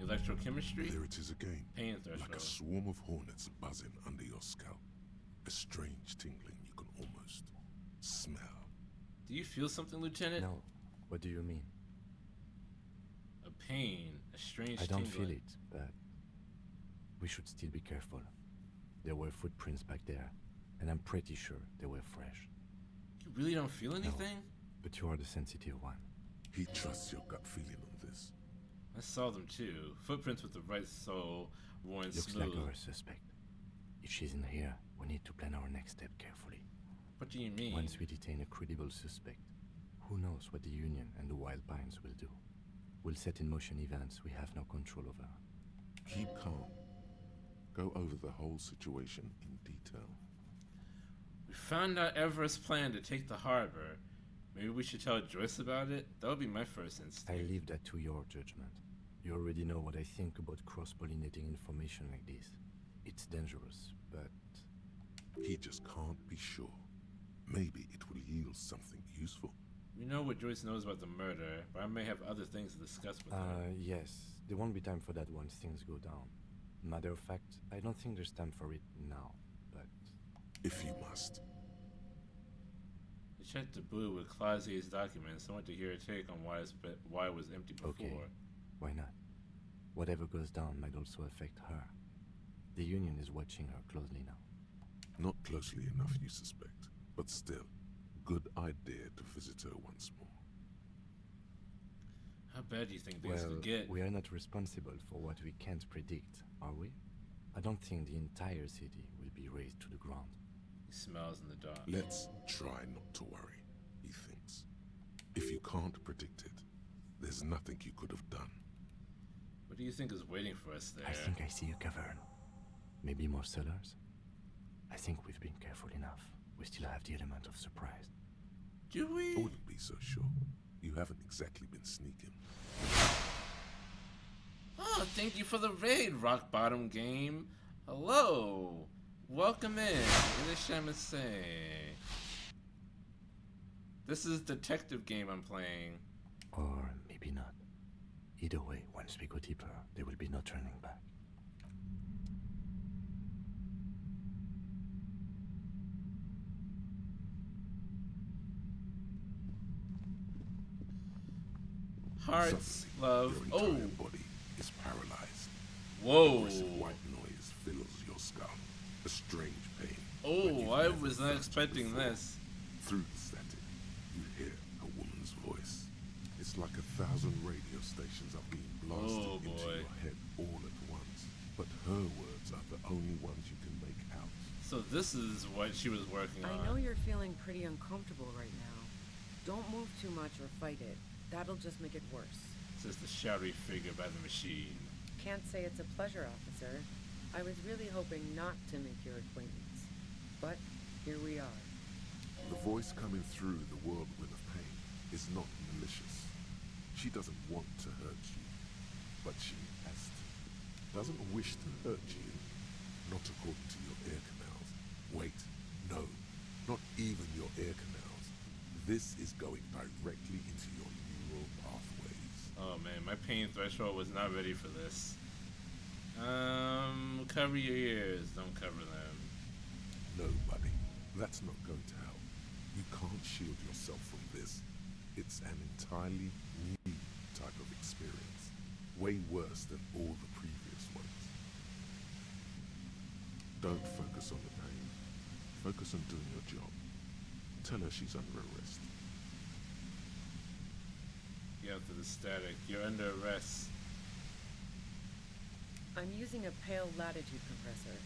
Electrochemistry? There it is again. Pain threshold. Like a swarm of hornets buzzing under your scalp. A strange tingling you can almost smell. Do you feel something, Lieutenant? No. What do you mean? A pain, a strange I don't tingling. feel it, but we should still be careful. There were footprints back there, and I'm pretty sure they were fresh. You really don't feel anything? No, but you are the sensitive one. He trusts your gut feeling on this. I saw them too. Footprints with the right sole, worn Looks smooth. like our suspect. If she's in here, we need to plan our next step carefully. What do you mean? Once we detain a credible suspect, who knows what the Union and the Wild Pines will do? We'll set in motion events we have no control over. Keep calm. Go over the whole situation in detail. We found out Everest's plan to take the harbor. Maybe we should tell Joyce about it? That would be my first instinct. I leave that to your judgment. You already know what I think about cross-pollinating information like this. It's dangerous, but... He just can't be sure. Maybe it will yield something useful. We know what Joyce knows about the murder, but I may have other things to discuss with her. Yes. There won't be time for that once things go down. Matter of fact, I don't think there's time for it now, but... If you must. I checked the blue with Clausier's documents. I want to hear her take on why it was empty before. Okay. Why not? Whatever goes down might also affect her. The Union is watching her closely now. Not closely enough, you suspect. But still, good idea to visit her once more. How bad do you think things could get? We are not responsible for what we can't predict, are we? I don't think the entire city will be razed to the ground. He smiles in the dark. Let's try not to worry, he thinks. If you can't predict it, there's nothing you could have done. What do you think is waiting for us there? I think I see a cavern. Maybe more cellars? I think we've been careful enough. We still have the element of surprise. Do we? I wouldn't be so sure. You haven't exactly been sneaking. Oh, thank you for the raid, Rock Bottom Game. Hello. Welcome in. ELYSIUM. This is detective game I'm playing. Or maybe not. Either way, once we go deeper, there will be no turning back. Hearts, love. Your entire body is paralyzed. Whoa. Aggressive white noise fills your skull. A strange pain. Oh, I was not expecting this. Through the static, you hear a woman's voice. It's like 1,000 radio stations are being blasted into your head all at once. But her words are the only ones you can make out. So this is what she was working on. I know you're feeling pretty uncomfortable right now. Don't move too much or fight it. That'll just make it worse. Says the shadowy figure by the machine. Can't say it's a pleasure, officer. I was really hoping not to make your acquaintance. But here we are. The voice coming through the whirlwind of pain is not malicious. She doesn't want to hurt you, but she has to. Doesn't wish to hurt you, not according to your ear canals. Wait, no, not even your ear canals. This is going directly into your neural pathways. Oh man, my pain threshold was not ready for this. Cover your ears, don't cover them. No, buddy, that's not going to help. You can't shield yourself from this. It's an entirely new type of experience. Way worse than all the previous ones. Don't focus on the pain. Focus on doing your job. Tell her she's under arrest. Yeah, to the static. You're under arrest. I'm using a pale latitude compressor.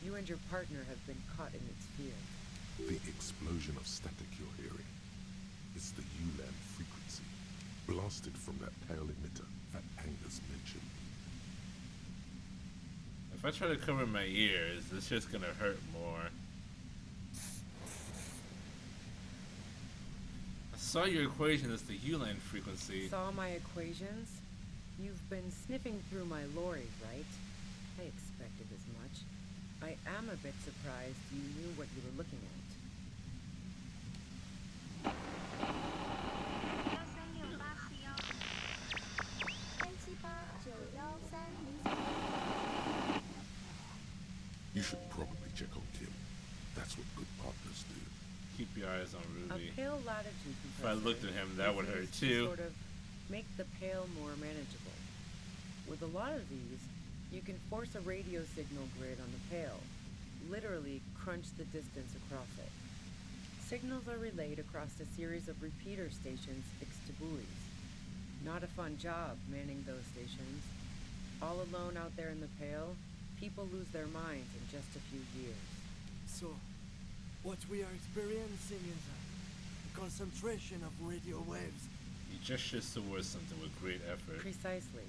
You and your partner have been caught in its field. The explosion of static you're hearing is the ELYSIUM frequency, blasted from that pale emitter that Angus mentioned. If I try to cover my ears, it's just gonna hurt more. I saw your equation as the ELYSIUM frequency. Saw my equations? You've been sniffing through my lorry, right? I expected as much. I am a bit surprised you knew what you were looking at. eyes on Ruby. A pale latitude If I compressor looked at him, that is would hurt used to too. Sort of make the pale more manageable. With a lot of these, you can force a radio signal grid on the pale, literally crunch the distance across it. Signals are relayed across a series of repeater stations fixed to buoys. Not a fun job manning those stations. All alone out there in the pale, people lose their minds in just a few years. So, what we are experiencing is a concentration of radio waves. He gestures towards something with great effort. Precisely.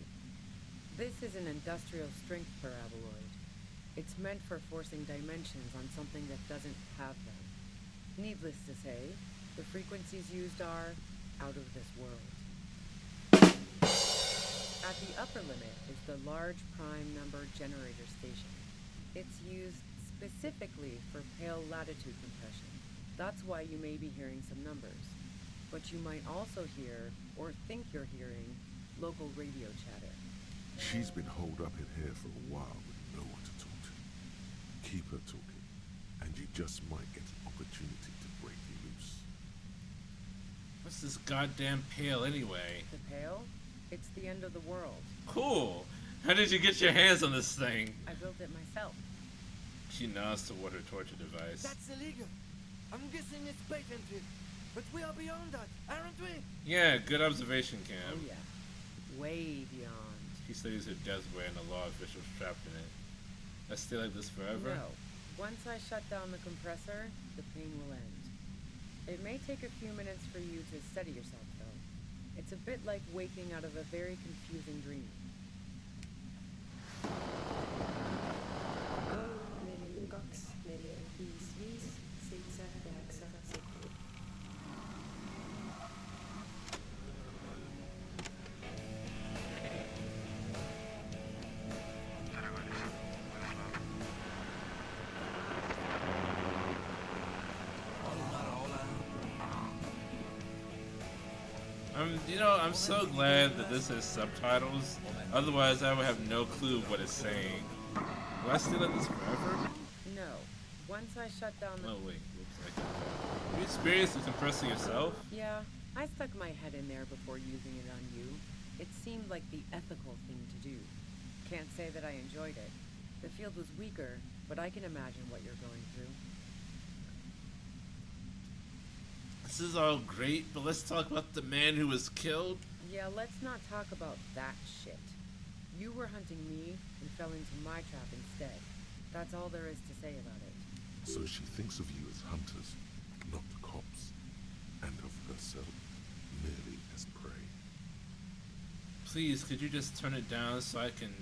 This is an industrial strength paraboloid. It's meant for forcing dimensions on something that doesn't have them. Needless to say, the frequencies used are out of this world. At the upper limit is the large prime number generator station. It's used specifically for pale latitude compression. That's why you may be hearing some numbers. But you might also hear, or think you're hearing, local radio chatter. She's been holed up in here for a while with no one to talk to. Keep her talking, and you just might get an opportunity to break you loose. What's this goddamn pale anyway? The pale? It's the end of the world. Cool! How did you get your hands on this thing? I built it myself. She nods toward her torture device. That's illegal. I'm guessing it's patented. But we are beyond that, aren't we? Yeah, good observation, Cam. Oh yeah. Way beyond. She studies her desk wearing a law official trapped in it. I stay like this forever? No. Once I shut down the compressor, the pain will end. It may take a few minutes for you to steady yourself, though. It's a bit like waking out of a very confusing dream. I'm so glad that this has subtitles. Otherwise, I would have no clue what it's saying. Will I stay like this forever? No. Once I shut down the... Oh, wait. Whoops, I got that. You experienced the compressor yourself? Yeah. I stuck my head in there before using it on you. It seemed like the ethical thing to do. Can't say that I enjoyed it. The field was weaker, but I can imagine what you're going through. This is all great, but let's talk about the man who was killed. Yeah, let's not talk about that shit. You were hunting me and fell into my trap instead. That's all there is to say about it. So she thinks of you as hunters, not cops, and of herself merely as prey. Please, could you just turn it down so I can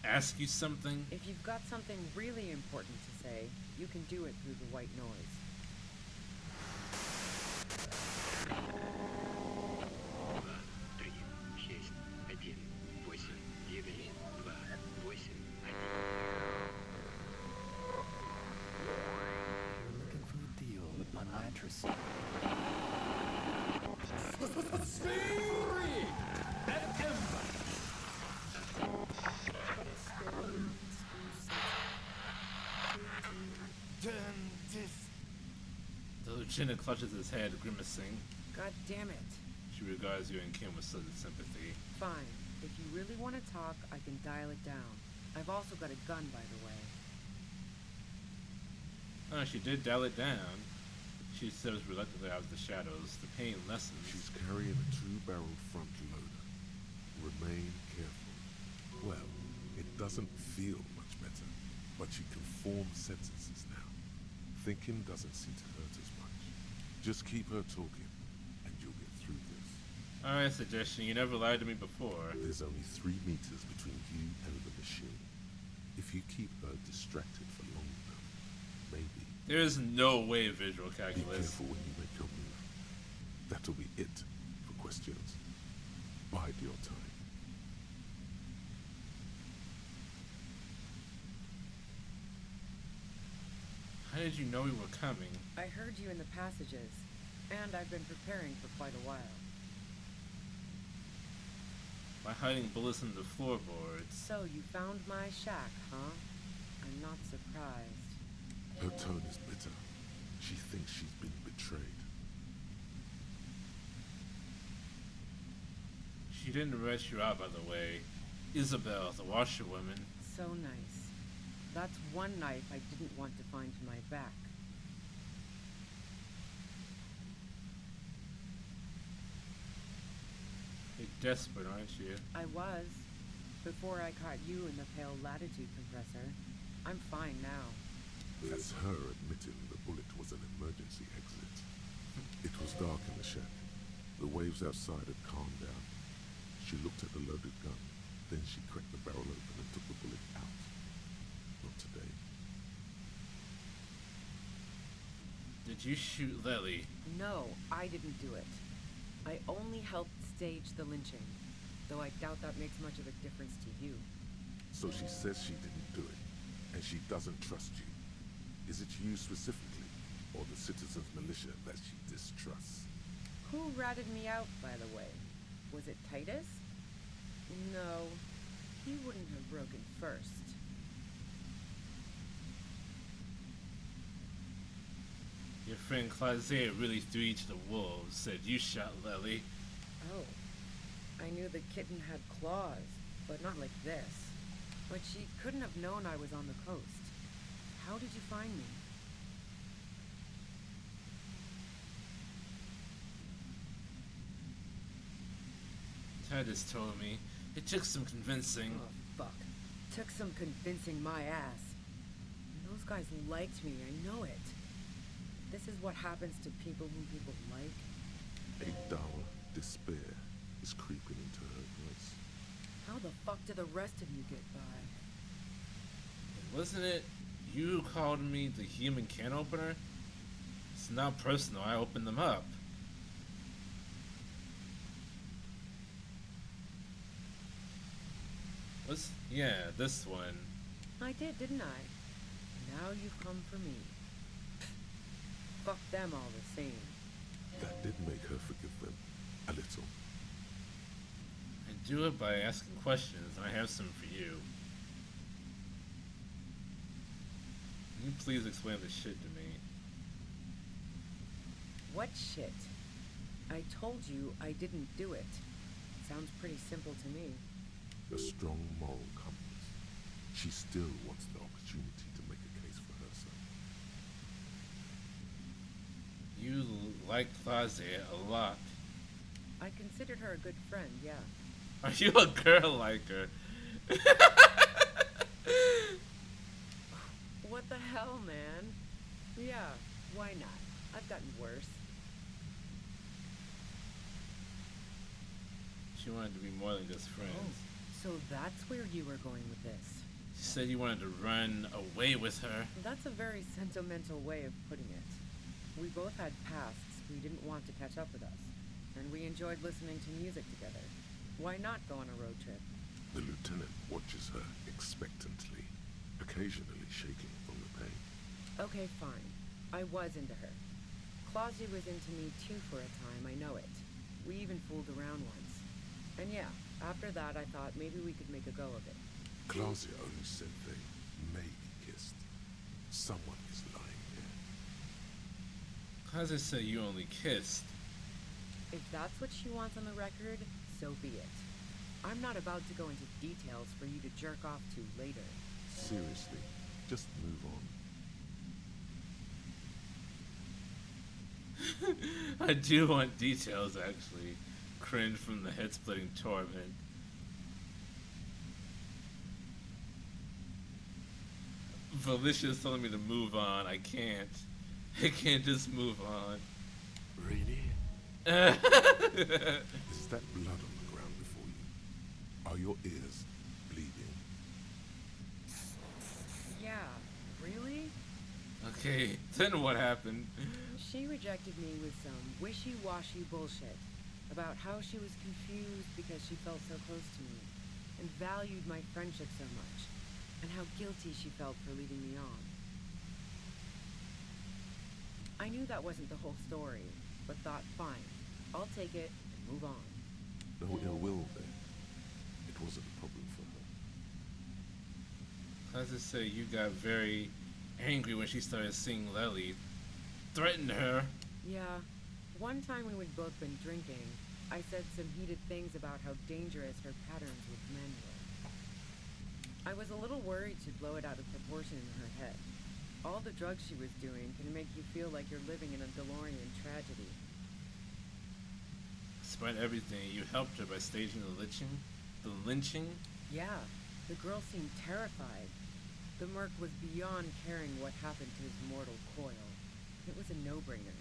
ask you something? If you've got something really important to say, you can do it through the white noise. The lieutenant clutches his head, grimacing. God damn it. She regards you and Kim with sudden sympathy. Fine. If you really want to talk, I can dial it down. I've also got a gun, by the way. Oh, she did dial it down. She steps reluctantly out of the shadows. The pain lessens. She's carrying a 2-barrel front loader. Remain careful. Well, it doesn't feel much better, but she can form sentences now. Thinking doesn't seem to hurt as much. Just keep her talking, and you'll get through this. Alright, suggestion. You never lied to me before. There's only 3 meters between you and the machine. If you keep her distracted for long enough, maybe... There is no way visual Be calculus. careful when you make your move. That'll be it for questions. Bide your time. How did you know we were coming? I heard you in the passages, and I've been preparing for quite a while. By hiding bullets in the floorboards. So you found my shack, huh? I'm not surprised. Her tone is bitter. She thinks she's been betrayed. She didn't arrest you out, by the way. Isabel, the washerwoman. So nice. That's one knife I didn't want to find in my back. You're desperate, aren't you? I was. Before I caught you in the pale latitude compressor. I'm fine now. That's her admitting the bullet was an emergency exit. It was dark in the shack. The waves outside had calmed down. She looked at the loaded gun. Then she cracked the barrel open and took the bullet out. Not today. Did you shoot Lily? No, I didn't do it. I only helped stage the lynching, though I doubt that makes much of a difference to you. So she says she didn't do it, and she doesn't trust you. Is it you specifically, or the citizens' militia that she distrusts? Who ratted me out, by the way? Was it Titus? No, he wouldn't have broken first. Your friend Claudia really threw you to the wolves, said you shot Lily. Oh, I knew the kitten had claws, but not like this. But she couldn't have known I was on the coast. How did you find me? Titus told me. It took some convincing. Oh, fuck. Took some convincing my ass. And those guys liked me, I know it. This is what happens to people whom people like. A dull despair is creeping into her voice. How the fuck did the rest of you get by? Wasn't it you who called me the human can opener? It's not personal, I opened them up. Yeah, this one. I did, didn't I? Now you've come for me. Fuck them all the same. That did make her forgive them. A little. I do it by asking questions, and I have some for you. Can you please explain this shit to me? What shit? I told you I didn't do it. Sounds pretty simple to me. A strong moral compass. She still wants the opportunity to make a case for herself. You like Claudia a lot. I considered her a good friend, yeah. Are you a girl like her? What the hell, man? Yeah, why not? I've gotten worse. She wanted to be more than just friends. Oh, so that's where you were going with this. She said you wanted to run away with her. That's a very sentimental way of putting it. We both had pasts we didn't want to catch up with us, and we enjoyed listening to music together. Why not go on a road trip? The lieutenant watches her expectantly, occasionally shaking from the pain. Okay, fine. I was into her. Claudia was into me too for a time, I know it. We even fooled around once. And yeah, after that I thought maybe we could make a go of it. Claudia only said they maybe kissed. Someone is lying here. Claudia said you only kissed. If that's what she wants on the record, so be it. I'm not about to go into details for you to jerk off to later. Seriously, just move on. I do want details, actually. Cringe from the head-splitting torment. Felicia's telling me to move on. I can't. I can't just move on. Really? Is that blood on the ground before you? Are your ears bleeding? Yeah, really? Okay, then what happened? She rejected me with some wishy-washy bullshit about how she was confused because she felt so close to me and valued my friendship so much, and how guilty she felt for leading me on. I knew that wasn't the whole story, but thought, fine, I'll take it and move on. No ill will there. It wasn't a problem for her. Let's just say you got very angry when she started seeing Lily. Threatened her. Yeah, one time when we'd both been drinking, I said some heated things about how dangerous her patterns with men were. I was a little worried she'd blow it out of proportion in her head. All the drugs she was doing can make you feel like you're living in a DeLorean tragedy. Despite everything, you helped her by staging the lynching? The lynching? Yeah, the girl seemed terrified. The merc was beyond caring what happened to his mortal coil. It was a no-brainer.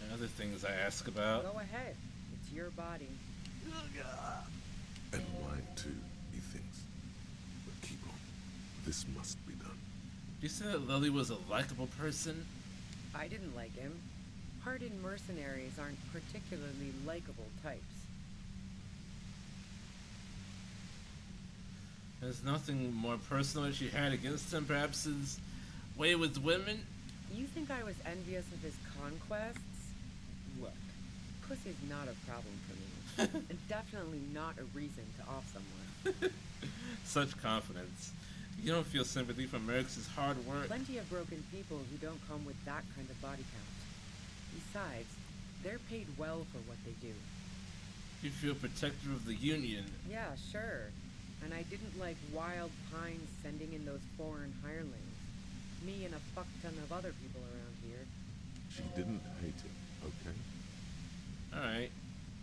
And other things I ask about? Go ahead. It's your body. And mine too, he thinks. But keep on. This must be done. You said that Lily was a likable person? I didn't like him. Hardened mercenaries aren't particularly likable types. There's nothing more personal that she had against him, perhaps his way with women? You think I was envious of his conquests? Look, pussy's not a problem for me. And definitely not a reason to off someone. Such confidence. You don't feel sympathy for Mercs' hard work. Plenty of broken people who don't come with that kind of body count. Besides, they're paid well for what they do. You feel protective of the Union. Yeah, sure. And I didn't like Wild Pines sending in those foreign hirelings. Me and a fuck ton of other people around here. She didn't hate him, okay? Alright.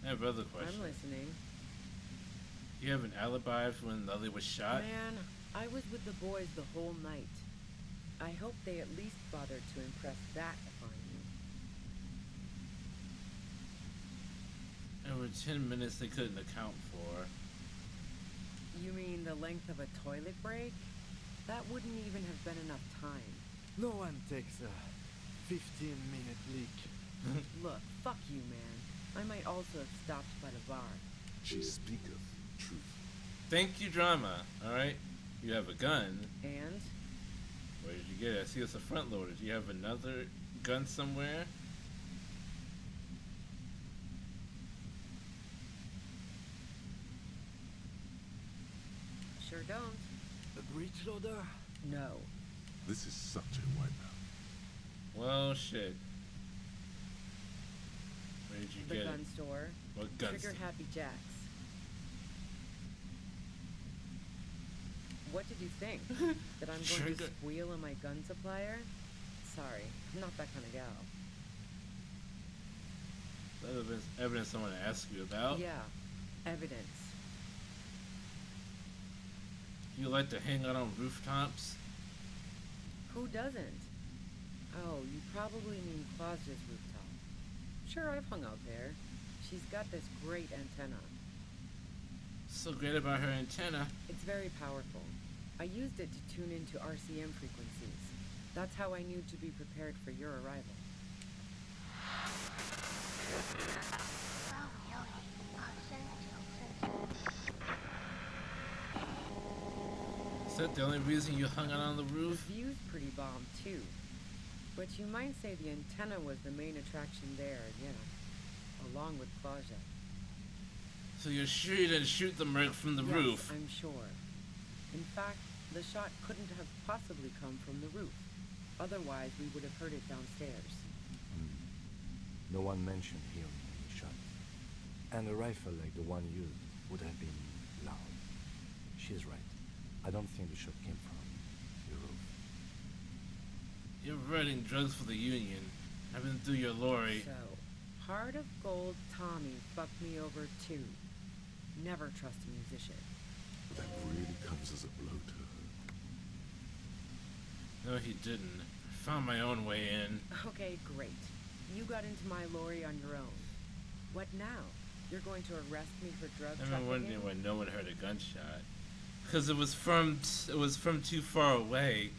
I have other questions. I'm listening. You have an alibi for when Lily was shot? Man, I was with the boys the whole night. I hope they at least bothered to impress that upon you. Over 10 minutes they couldn't account for. You mean the length of a toilet break? That wouldn't even have been enough time. No one takes a 15-minute leak. Look, fuck you, man. I might also have stopped by the bar. She speaketh truth. Thank you, drama. Alright? You have a gun. And? Where did you get it? I see it's a front loader. Do you have another gun somewhere? Sure don't. A breech loader? No. This is such a wipeout. Well, shit. Where did you The get gun it? store. What gun Trigger store? Happy Jacks. What did you think? That I'm going to squeal on my gun supplier? Sorry, I'm not that kind of gal. Evidence someone to ask you about? Yeah, evidence. You like to hang out on rooftops? Who doesn't? Oh, you probably mean Claudia's rooftop. Sure, I've hung out there. She's got this great antenna. So great about her antenna. It's very powerful. I used it to tune into RCM frequencies. That's how I knew to be prepared for your arrival. Is that the only reason you hung out on the roof? The view's pretty bomb, too. But you might say the antenna was the main attraction there, yeah. Along with Claudia. So you're sure you didn't shoot the merc from the Yes, roof? I'm sure. In fact, the shot couldn't have possibly come from the roof. Otherwise, we would have heard it downstairs. No one mentioned hearing any shots. And a rifle like the one used would have been loud. She's right. I don't think the shot came from the roof. You're running drugs for the Union. I've been through your lorry. So, Heart of Gold Tommy fucked me over too. Never trust a musician. That really comes as a blow to her. No, he didn't. I found my own way in. Okay, great. You got into my lorry on your own. What now? You're going to arrest me for drug I've been trafficking? wondering why no one heard a gunshot. Because it was from too far away.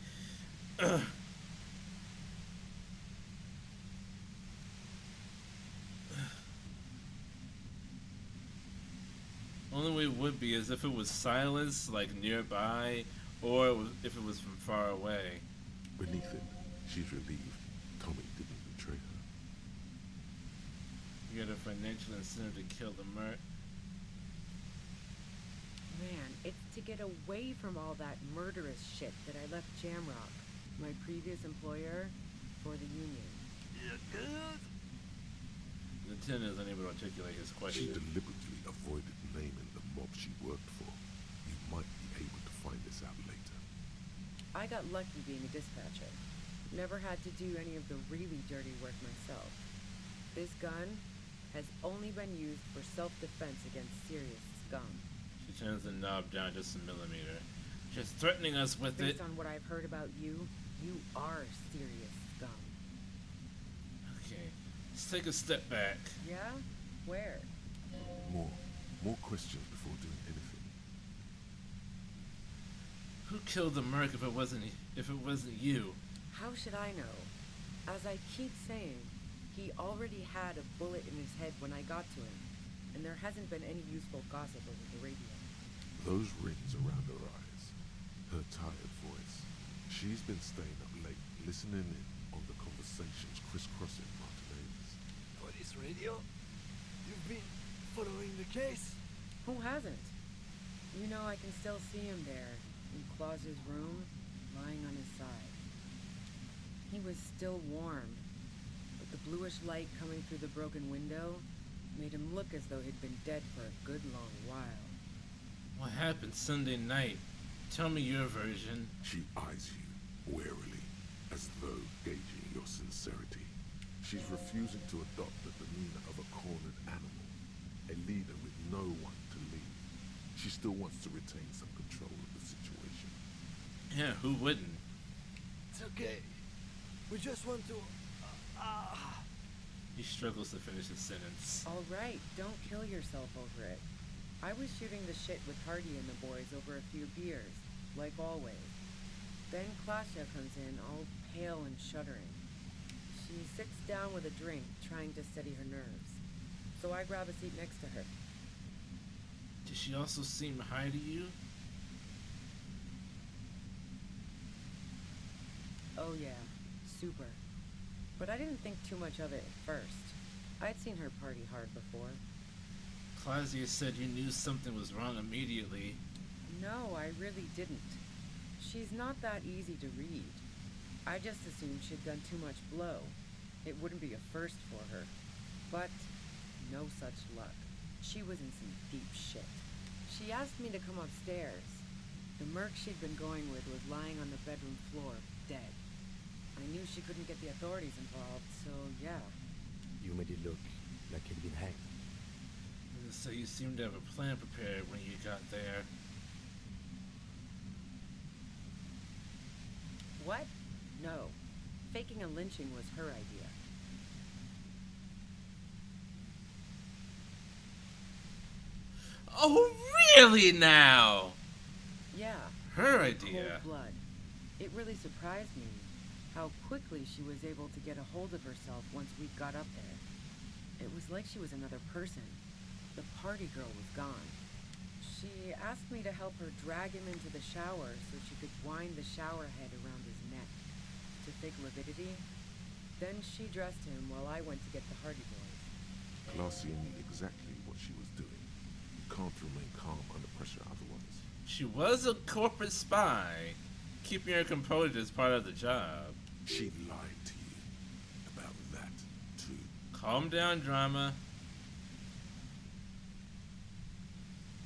Only way it would be is if it was silenced, like nearby, or if it was from far away. Beneath it, she's relieved Tommy didn't betray her. You got a financial incentive to kill the merc. Man, it's to get away from all that murderous shit that I left Jamrock, my previous employer, for the Union. Lieutenant is unable to articulate his She question. deliberately avoided naming the mob she worked for. You might be able to find this out later. I got lucky being a dispatcher. Never had to do any of the really dirty work myself. This gun has only been used for self-defense against serious scum. She turns the knob down just a millimeter. Just threatening us with it. Based on what I've heard about you, you are serious scum. Okay, let's take a step back. Yeah? Where? More questions before doing anything. Who killed the merc if it wasn't you? How should I know? As I keep saying, he already had a bullet in his head when I got to him, and there hasn't been any useful gossip over the radio. Those rings around her eyes, her tired voice. She's been staying up late, listening in on the conversations crisscrossing Martinez. Police radio? You've been following the case? Who hasn't? You know, I can still see him there, in Claus's room, lying on his side. He was still warm, but the bluish light coming through the broken window made him look as though he'd been dead for a good long while. What happened Sunday night? Tell me your version. She eyes you warily, as though gauging your sincerity. She's refusing to adopt the demeanor of a cornered animal, a leader with no one to lead. She still wants to retain some control of the situation. Yeah, who wouldn't? It's okay. We just want to... He struggles to finish his sentence. All right, don't kill yourself over it. I was shooting the shit with Hardy and the boys over a few beers, like always. Then Klasha comes in, all pale and shuddering. She sits down with a drink, trying to steady her nerves. So I grab a seat next to her. Did she also seem high to you? Oh yeah, super. But I didn't think too much of it at first. I'd seen her party hard before. Claudia said you knew something was wrong immediately. No, I really didn't. She's not that easy to read. I just assumed she'd done too much blow. It wouldn't be a first for her. But no such luck. She was in some deep shit. She asked me to come upstairs. The merc she'd been going with was lying on the bedroom floor, dead. I knew she couldn't get the authorities involved, so yeah. You made it look like he'd been hanged. So you seemed to have a plan prepared when you got there. What? No. Faking a lynching was her idea. Oh, really now? Yeah. Her idea. Cold blood. It really surprised me how quickly she was able to get a hold of herself once we got up there. It was like she was another person. The party girl was gone. She asked me to help her drag him into the shower so she could wind the shower head around his neck to fake lividity. Then she dressed him while I went to get the Hardy Boys. Glacia knew exactly what she was doing. You can't remain calm under pressure otherwise. She was a corporate spy. Keeping her composure is part of the job. She lied to you about that, too. Calm down, drama.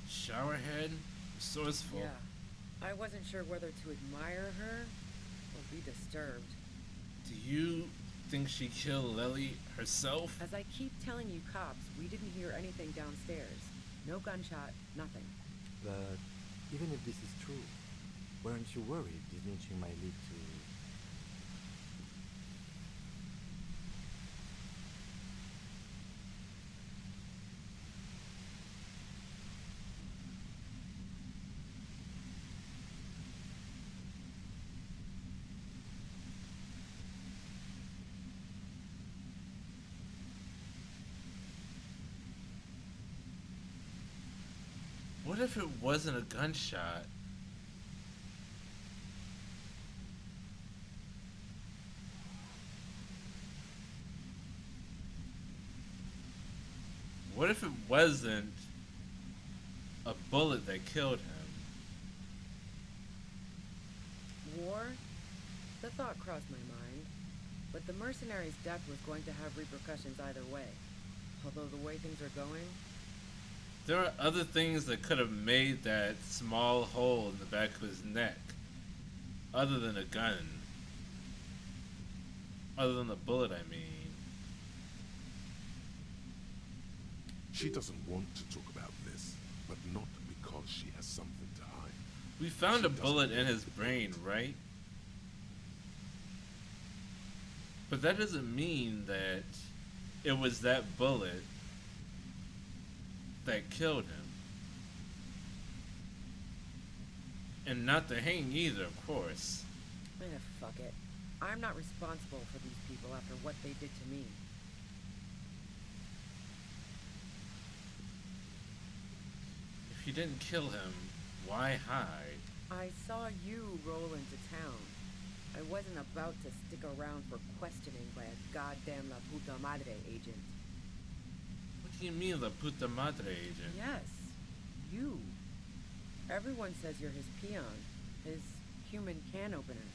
Showerhead, resourceful. Yeah. I wasn't sure whether to admire her or be disturbed. Do you think she killed Lily herself? As I keep telling you cops, we didn't hear anything downstairs. No gunshot, nothing. But even if this is true, weren't you worried this lynching might lead to... What if it wasn't a gunshot? What if it wasn't a bullet that killed him? War? The thought crossed my mind. But the mercenary's death was going to have repercussions either way. Although the way things are going, There are other things that could have made that small hole in the back of his neck. Other than a gun. Other than the bullet, I mean. She doesn't want to talk about this, but not because she has something to hide. We found She a bullet doesn't in want his to brain, right? But that doesn't mean that it was that bullet that killed him. And not the hanging either, of course. fuck it. I'm not responsible for these people after what they did to me. If you didn't kill him, why hide? I saw you roll into town. I wasn't about to stick around for questioning by a goddamn La Puta Madre agent. What do you mean, La Puta Madre agent? Yes, you. Everyone says you're his peon, his human can opener.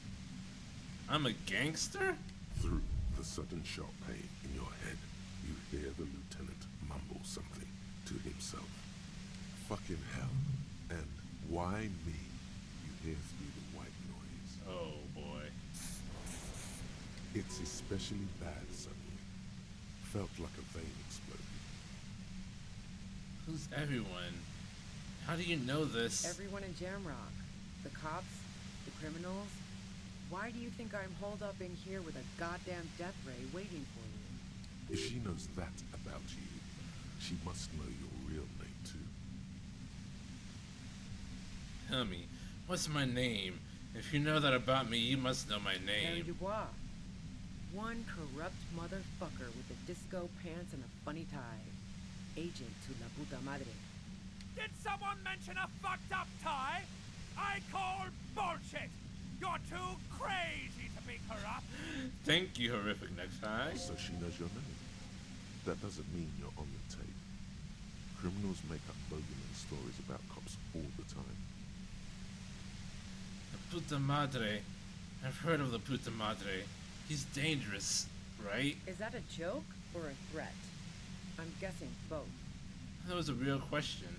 I'm a gangster? Through the sudden sharp pain in your head, you hear the lieutenant mumble something to himself. Fucking hell. And why me? You hear through the white noise. Oh boy. It's especially bad suddenly. Felt like a vein exploded. Who's everyone? How do you know this? Everyone in Jamrock. The cops, the criminals. Why do you think I'm holed up in here with a goddamn death ray waiting for you? If she knows that about you, she must know your real name too. Tell me, what's my name? If you know that about me, you must know my Harry name. Dubois. One corrupt motherfucker with the disco pants and a funny tie. Agent to La Puta Madre. Did someone mention a fucked up tie? I call bullshit! You're too crazy to be corrupt! Thank you, horrific necktie. So she knows your name. That doesn't mean you're on the tape. Criminals make up bogeyman stories about cops all the time. La Puta Madre. I've heard of La Puta Madre. He's dangerous, right? Is that a joke or a threat? I'm guessing both. That was a real question.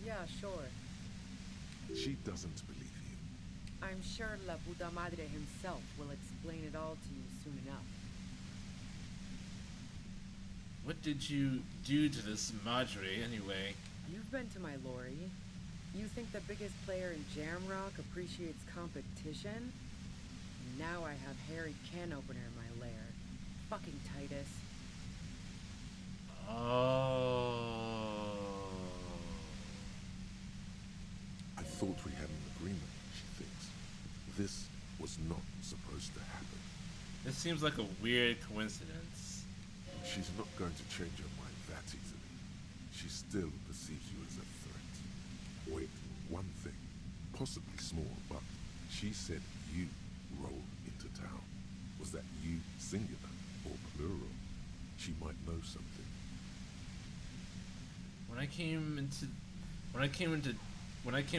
Yeah, sure. She doesn't believe you. I'm sure La Puta Madre himself will explain it all to you soon enough. What did you do to this Madre, anyway? You've been to my lorry. You think the biggest player in Jamrock appreciates competition? Now I have Harry Can Opener in my lair. Fucking Titus. Oh. I thought we had an agreement, she thinks. This was not supposed to happen. This seems like a weird coincidence. She's not going to change her mind that easily. She still perceives you as a threat. Wait, one thing, possibly small, but she said you rolled into town. Was that you singular or plural? She might know something. When I came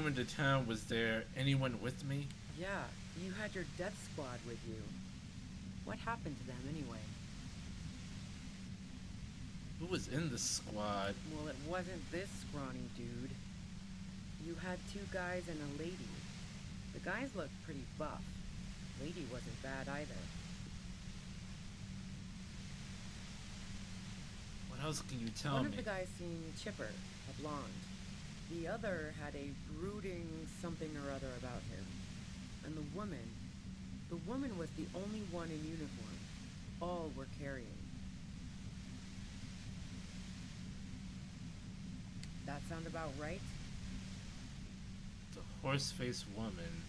into town, was there anyone with me? Yeah, you had your death squad with you. What happened to them anyway? Who was in the squad? Well, it wasn't this scrawny dude. You had 2 guys and a lady. The guys looked pretty buff. Lady wasn't bad either. What else can you tell One me? of the guys seemed chipper, a blonde. The other had a brooding something or other about him. And the woman was the only one in uniform. All were carrying. That sound about right? The horse-faced woman.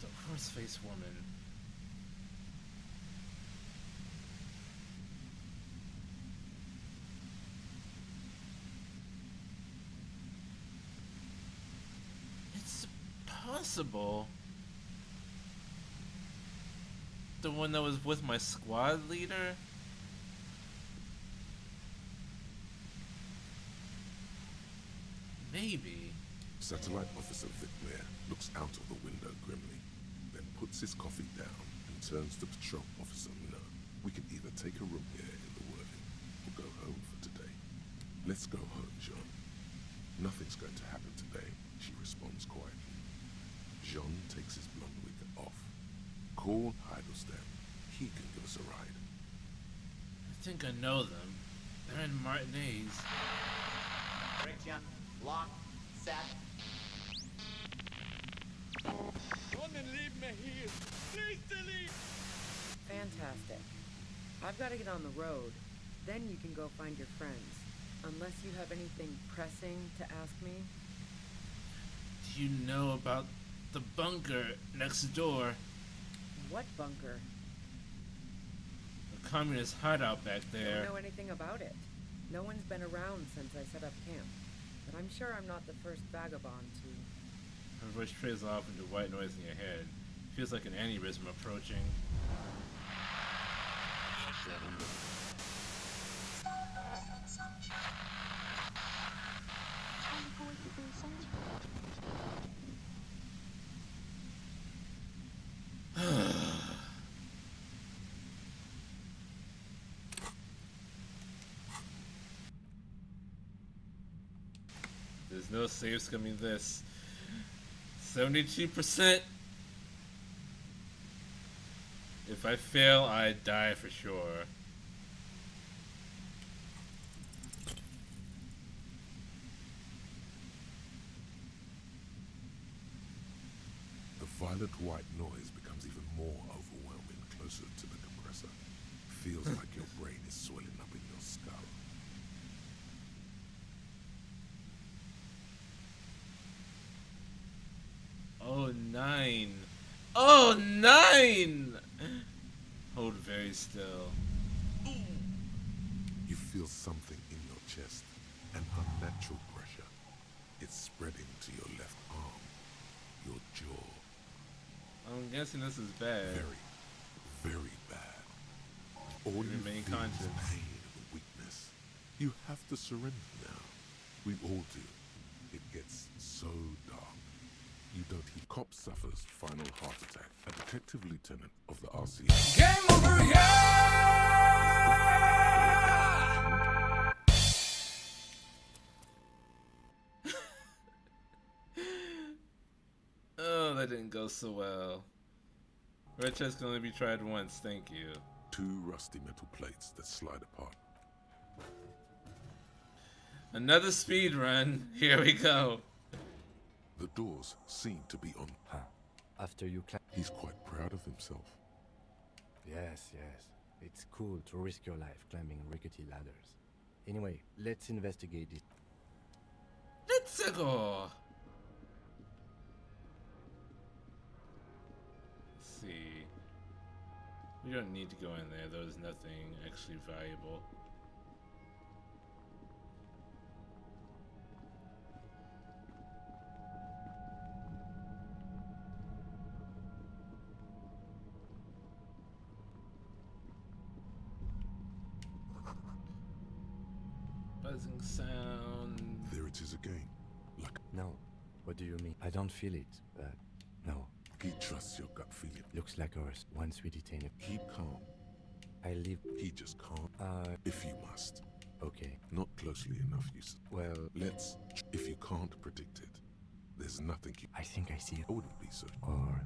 The horse-faced woman. It's possible. The one that was with my squad leader? Maybe. Satellite Officer Vtuber looks out of the window grimly, then puts his coffee down and turns to Patrol Officer Miller. We can either take a room here in the Whirling or go home for today. Let's go home, Jean. Nothing's going to happen today, she responds quietly. Jean takes his blonde wig off. Call Heidelstein. He can give us a ride. I think I know them. They're in Martinez. Friction, lock, set. Don't leave me here. Please delete. Fantastic. I've got to get on the road. Then you can go find your friends. Unless you have anything pressing to ask me. Do you know about the bunker next door? What bunker? The communist hideout back I there. don't know anything about it. No one's been around since I set up camp. But I'm sure I'm not the first vagabond to... Her voice trails off into white noise in your head. Feels like an aneurysm approaching. There's no save scumming this. 72%. If I fail, I die for sure. The violet white noise becomes even more overwhelming closer to the compressor. Feels like your brain is swelling up in your skull. Oh, 9. Oh, 9! Hold very still. You feel something in your chest, an unnatural pressure. It's spreading to your left arm, your jaw. I'm guessing this is bad. Very, very bad. All you remain feel conscious. is pain and weakness. You have to surrender now. We all do. It gets so dark. You don't hear. Cop suffers final heart attack. A detective lieutenant of the RCA. Game over, Oh, that didn't go so well. Red chest can only be tried once, thank you. 2 rusty metal plates that slide apart. Another speed run. Here we go. The doors seem to be on. Huh. After you climb. He's quite proud of himself. Yes, yes. It's cool to risk your life climbing rickety ladders. Anyway, let's investigate it. Let's go. Let's see. We don't need to go in there. There's nothing actually valuable. Buzzing sound. There it is again. Like No. What do you mean? I don't feel it, but no. he trusts your gut feeling. Looks like ours. Once we detain it. Keep calm. I live. He just can't. If you must. Okay. Not closely enough, you said. Well, Let's. If you can't predict it, there's nothing you. I think I see it. I wouldn't be so. Or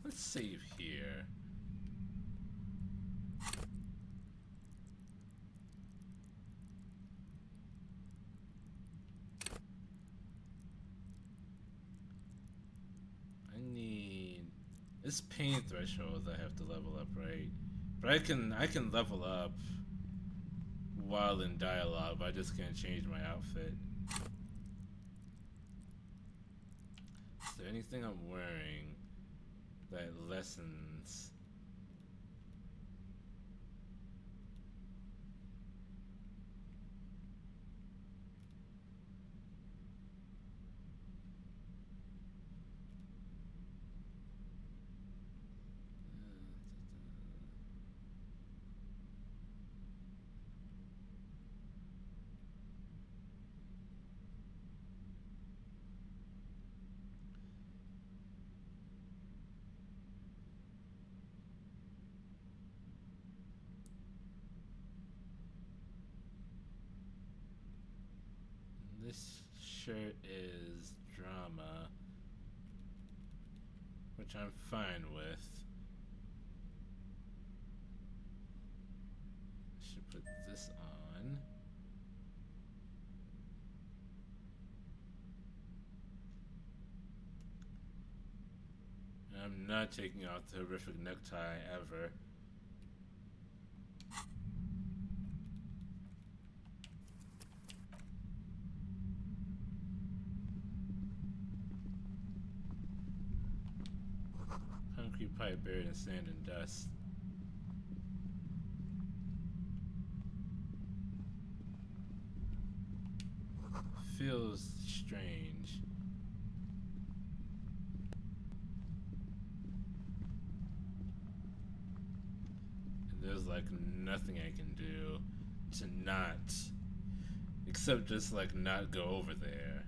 Let's save here. I need this pain threshold I have to level up, right? But I can level up while in dialogue, but I just can't change my outfit. Is there anything I'm wearing that lessens? shirt is drama, which I'm fine with. Should put this on. I'm not taking off the horrific necktie ever. Concrete pipe buried in sand and dust. Feels strange. And there's like nothing I can do to not, except just like not go over there.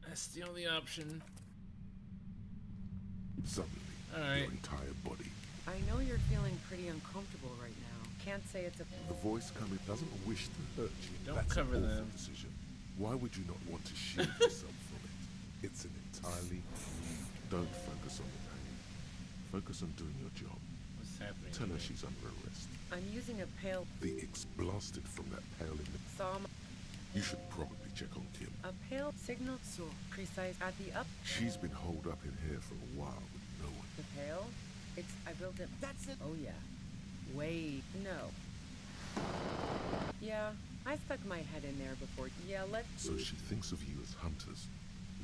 That's the only option. Suddenly, Alright. your entire body. I know you're feeling pretty uncomfortable right now. Can't say it's a... The voice coming doesn't wish to hurt you. Don't That's cover an awful them. decision. Why would you not want to shield yourself from it? It's an entirely new... Don't focus on the pain. Focus on doing your job. What's happening? Tell her here? she's under arrest. I'm using a pale... The X blasted from that pale in the... Saw You should probably check on Kim. a pale signal so precise at the up... She's been holed up in here for a while with no one. The pale? It's... I built it... That's it. Oh yeah. Wait. No. Yeah, I stuck my head in there before. Yeah, let's... So she thinks of you as hunters,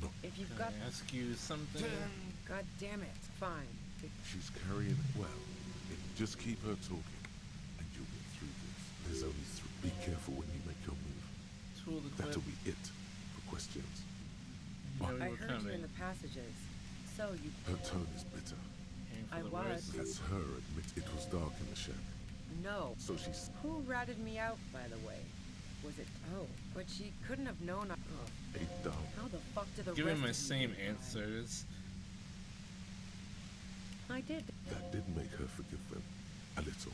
not... If you've Can got... I ask you something? God damn it. Fine. She's carrying it well. Just keep her talking, and you'll get through this. There's only three. Be careful when you make your move. Tool the clip. That'll be it for questions. You know I we were heard you coming. in the passages. So you... Her tone is bitter. Aim for I the was. worst. That's her admit it was dark in the shack. No. So she's... Who ratted me out, by the way? Was it... Oh. But she couldn't have known I... Oh. a dumb. How the fuck did the Give me rest my of you same think I- answers. I did. That did make her forgive them. A little.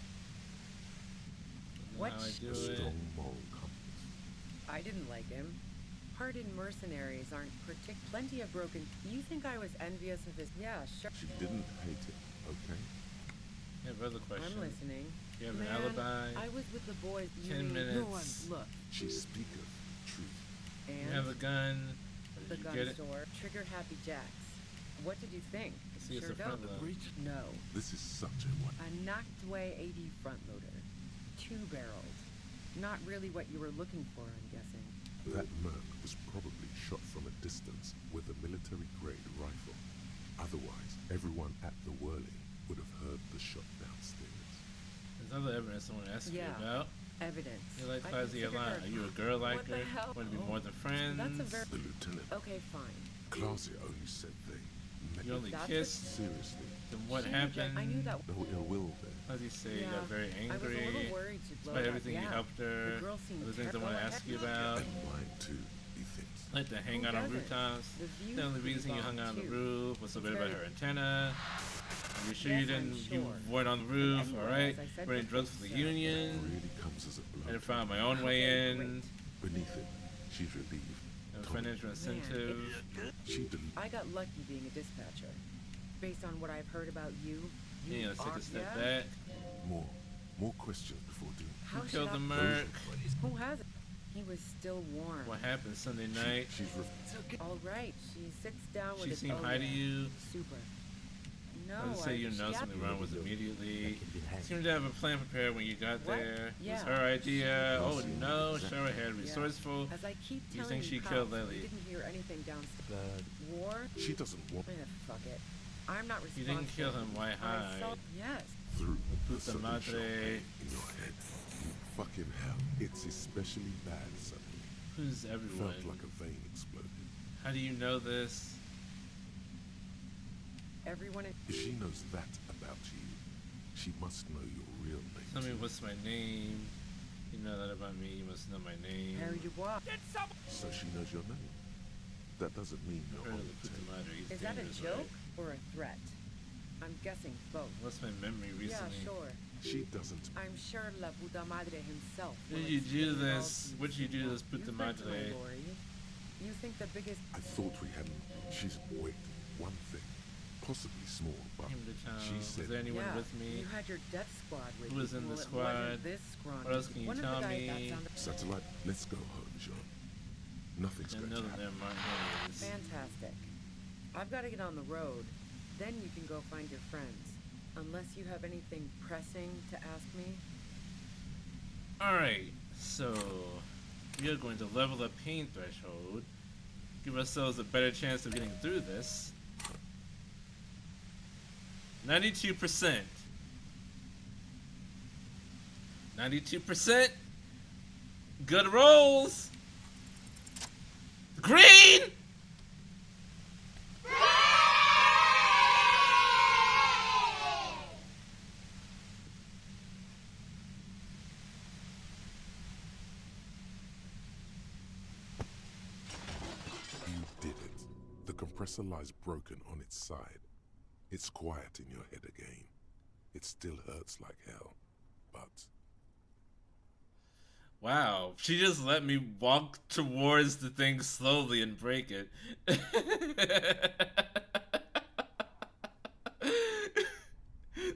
What? How I do A it. strong moral compass. I didn't like him. Hardened mercenaries aren't plenty of broken... You think I was envious of his... Yeah, sure. She didn't hate it, okay? I have other questions. I'm listening. You have Man, an alibi. I was with the boys. 10 minutes. No one. Look. She speaketh truth. And You have a gun. the Did you gun get it? store. Trigger Happy Jacks. What did you think? See, it's Sure a front don't. load. No. This is such a one. A knocked away 80 front loader. 2-barreled. Not really what you were looking for, I'm guessing. That merc was probably shot from a distance with a military-grade rifle. Otherwise, everyone at the whirling would have heard the shot downstairs. There's other evidence I want to ask you Yeah. about. Evidence. You like I Fuzzy a consider lot. her- Are you a girl What liker? the hell? Want to be Oh, more than friends? That's a very... The lieutenant, Okay, fine. Clausia, only said they met. You only That's kissed? Seriously, Then what She happened? I knew that... no ill will there. Despite say you Yeah, got very I was a angry. little worried to blow Despite it everything up. you Yeah. helped her. The girl seemed Other things I want to ask you about. And mine too, he thinks. Like to hang Who out on doesn't? rooftops. The view The only pretty reason you hung bomb, out on the too. roof was so bad It's about very- her antenna. You sure Yes, you I'm didn't? You sure. weren't on the roof, anyway, alright? as I said Running before, drugs for the so- union. Really comes as a I blow. had to find my own way Okay, in. Beneath it, she's relieved. And Tommy, financial incentive. she deleted. I got lucky being a dispatcher. Based on what I've heard about you, You know, take are... a step yeah? back. More questions before doing. How Who should killed I- the merc? Who has it? He was still warm. What happened Sunday night? She's All right. She sits down with She a... seemed oh, high to yeah. you. Super. No, I would say you know she something wrong was immediately. Could be hacked. Seemed to have a plan prepared when you got What? there. It Yeah. was her idea. Oh She- no, Exactly. Cheryl had resourceful. As I keep You telling think she pals, killed we Lily? didn't hear anything downstairs. But War? She doesn't want Fuck it. I'm not You responsible. didn't kill him, why I hide? saw... Yes. through the Puta sudden madre. shock pain in your head. You fucking hell. It's especially bad suddenly. Who's everyone? Felt like a vein exploded. How do you know this? Everyone in... If she knows that about you, she must know your real name. Tell me too. what's my name. You know that about me. You must know my name. Harry Dubois. So she knows your name. That doesn't mean you're Heard on of the the Puta tape. madre. He's Is that a dangerous, joke right? or a threat? I'm guessing both. What's my memory recently? Yeah, sure. She doesn't. I'm sure La Puta Madre himself. Did will you do explain all this? to you What did you do soon. this Puta You've heard my madre? Lori. You think the biggest... I thought we hadn't... She's... Wait, one thing. Possibly small, but Came to town. she said... Was there anyone Yeah, with me? you had your death squad with Who was you. in the Well, it squad? wasn't this scrawny. What else can you One of the tell guys me? that sounded... Satellite, let's go home, Jean. Nothing's I going know to that happen. they're Martinez. Fantastic. I've got to get on the road. Then you can go find your friends. Unless you have anything pressing to ask me. Alright, so we are going to level up pain threshold. Give ourselves a better chance of getting through this. 92%. 92%. Good rolls. Green. You did it. The compressor lies broken on its side. It's quiet in your head again. It still hurts like hell, but... Wow, she just let me walk towards the thing slowly and break it.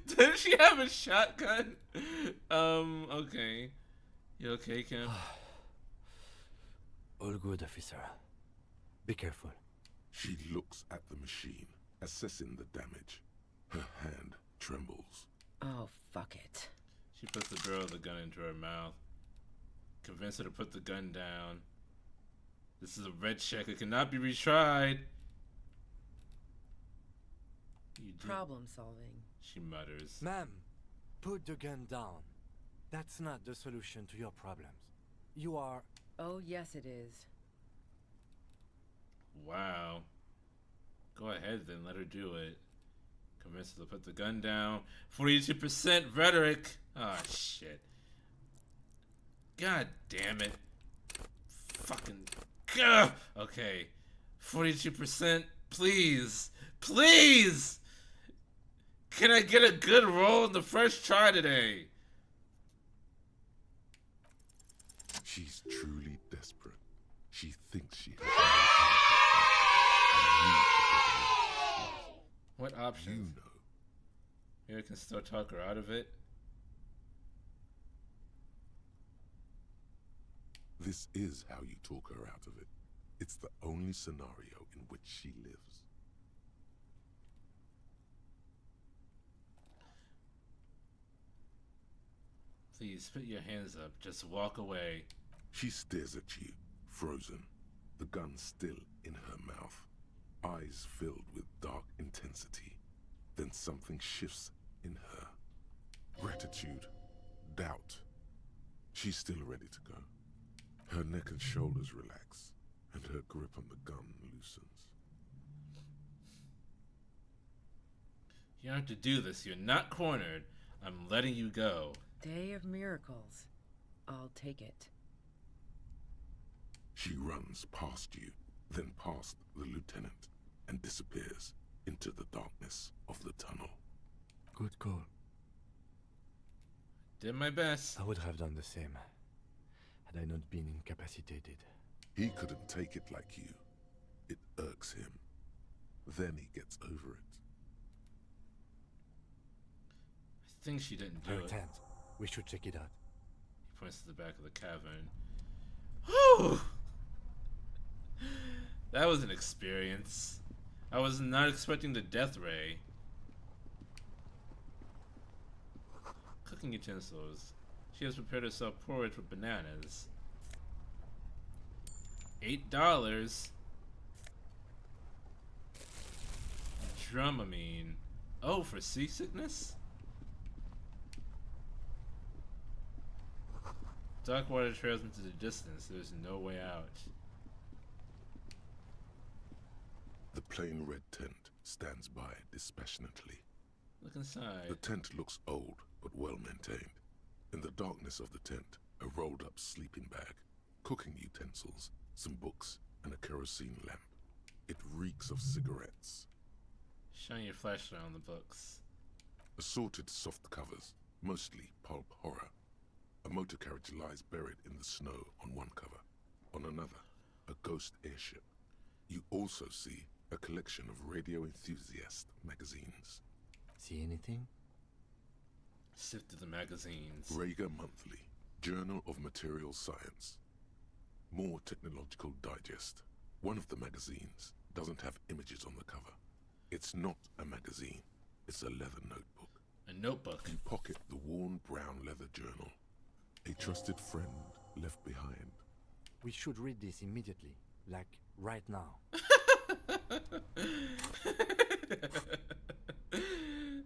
Does she have a shotgun? Okay. You okay, Kim? All good, officer. Be careful. She looks at the machine, assessing the damage. Her hand trembles. Oh, fuck it. She puts the barrel of the gun into her mouth. Convince her to put the gun down. This is a red check. It cannot be retried. Problem solving. She mutters. Ma'am, put the gun down. That's not the solution to your problems. You are... Oh, yes it is. Wow. Go ahead then, let her do it. Convince her to put the gun down. 42% rhetoric. Ah, shit. God damn it. Fucking... Gah! Okay. 42%. Please. Please! Can I get a good roll in the first try today? She's truly desperate. She thinks she has no What options? You know. Maybe I can still talk her out of it. This is how you talk her out of it. It's the only scenario in which she lives. Please, put your hands up. Just walk away. She stares at you, frozen, the gun still in her mouth, eyes filled with dark intensity. Then something shifts in her. Gratitude, doubt. She's still ready to go. Her neck and shoulders relax, and her grip on the gun loosens. You don't have to do this. You're not cornered. I'm letting you go. Day of miracles. I'll take it. She runs past you, then past the lieutenant, and disappears into the darkness of the tunnel. Good call. Did my best. I would have done the same, had I not been incapacitated. He couldn't take it like you. It irks him. Then he gets over it. I think she didn't do Her it. tent. We should check it out. He points to the back of the cavern. Whew! That was an experience. I was not expecting the death ray. Cooking utensils. She has prepared herself porridge with bananas. $8. Dramamine. Oh, for seasickness? Dark water trails into the distance. There's no way out. The plain red tent stands by dispassionately. Look inside. The tent looks old, but well maintained. In the darkness of the tent, a rolled up sleeping bag, cooking utensils, some books, and a kerosene lamp. It reeks of cigarettes. Shine your flashlight on the books. Assorted soft covers, mostly pulp horror. A motor carriage lies buried in the snow on one cover. On another, a ghost airship. You also see a collection of radio enthusiast magazines. See anything? Sift through the magazines. Rager Monthly, Journal of Material Science. More Technological Digest. One of the magazines doesn't have images on the cover. It's not a magazine, it's a leather notebook. A notebook. You pocket the worn brown leather journal. A trusted friend left behind. We should read this immediately, like right now.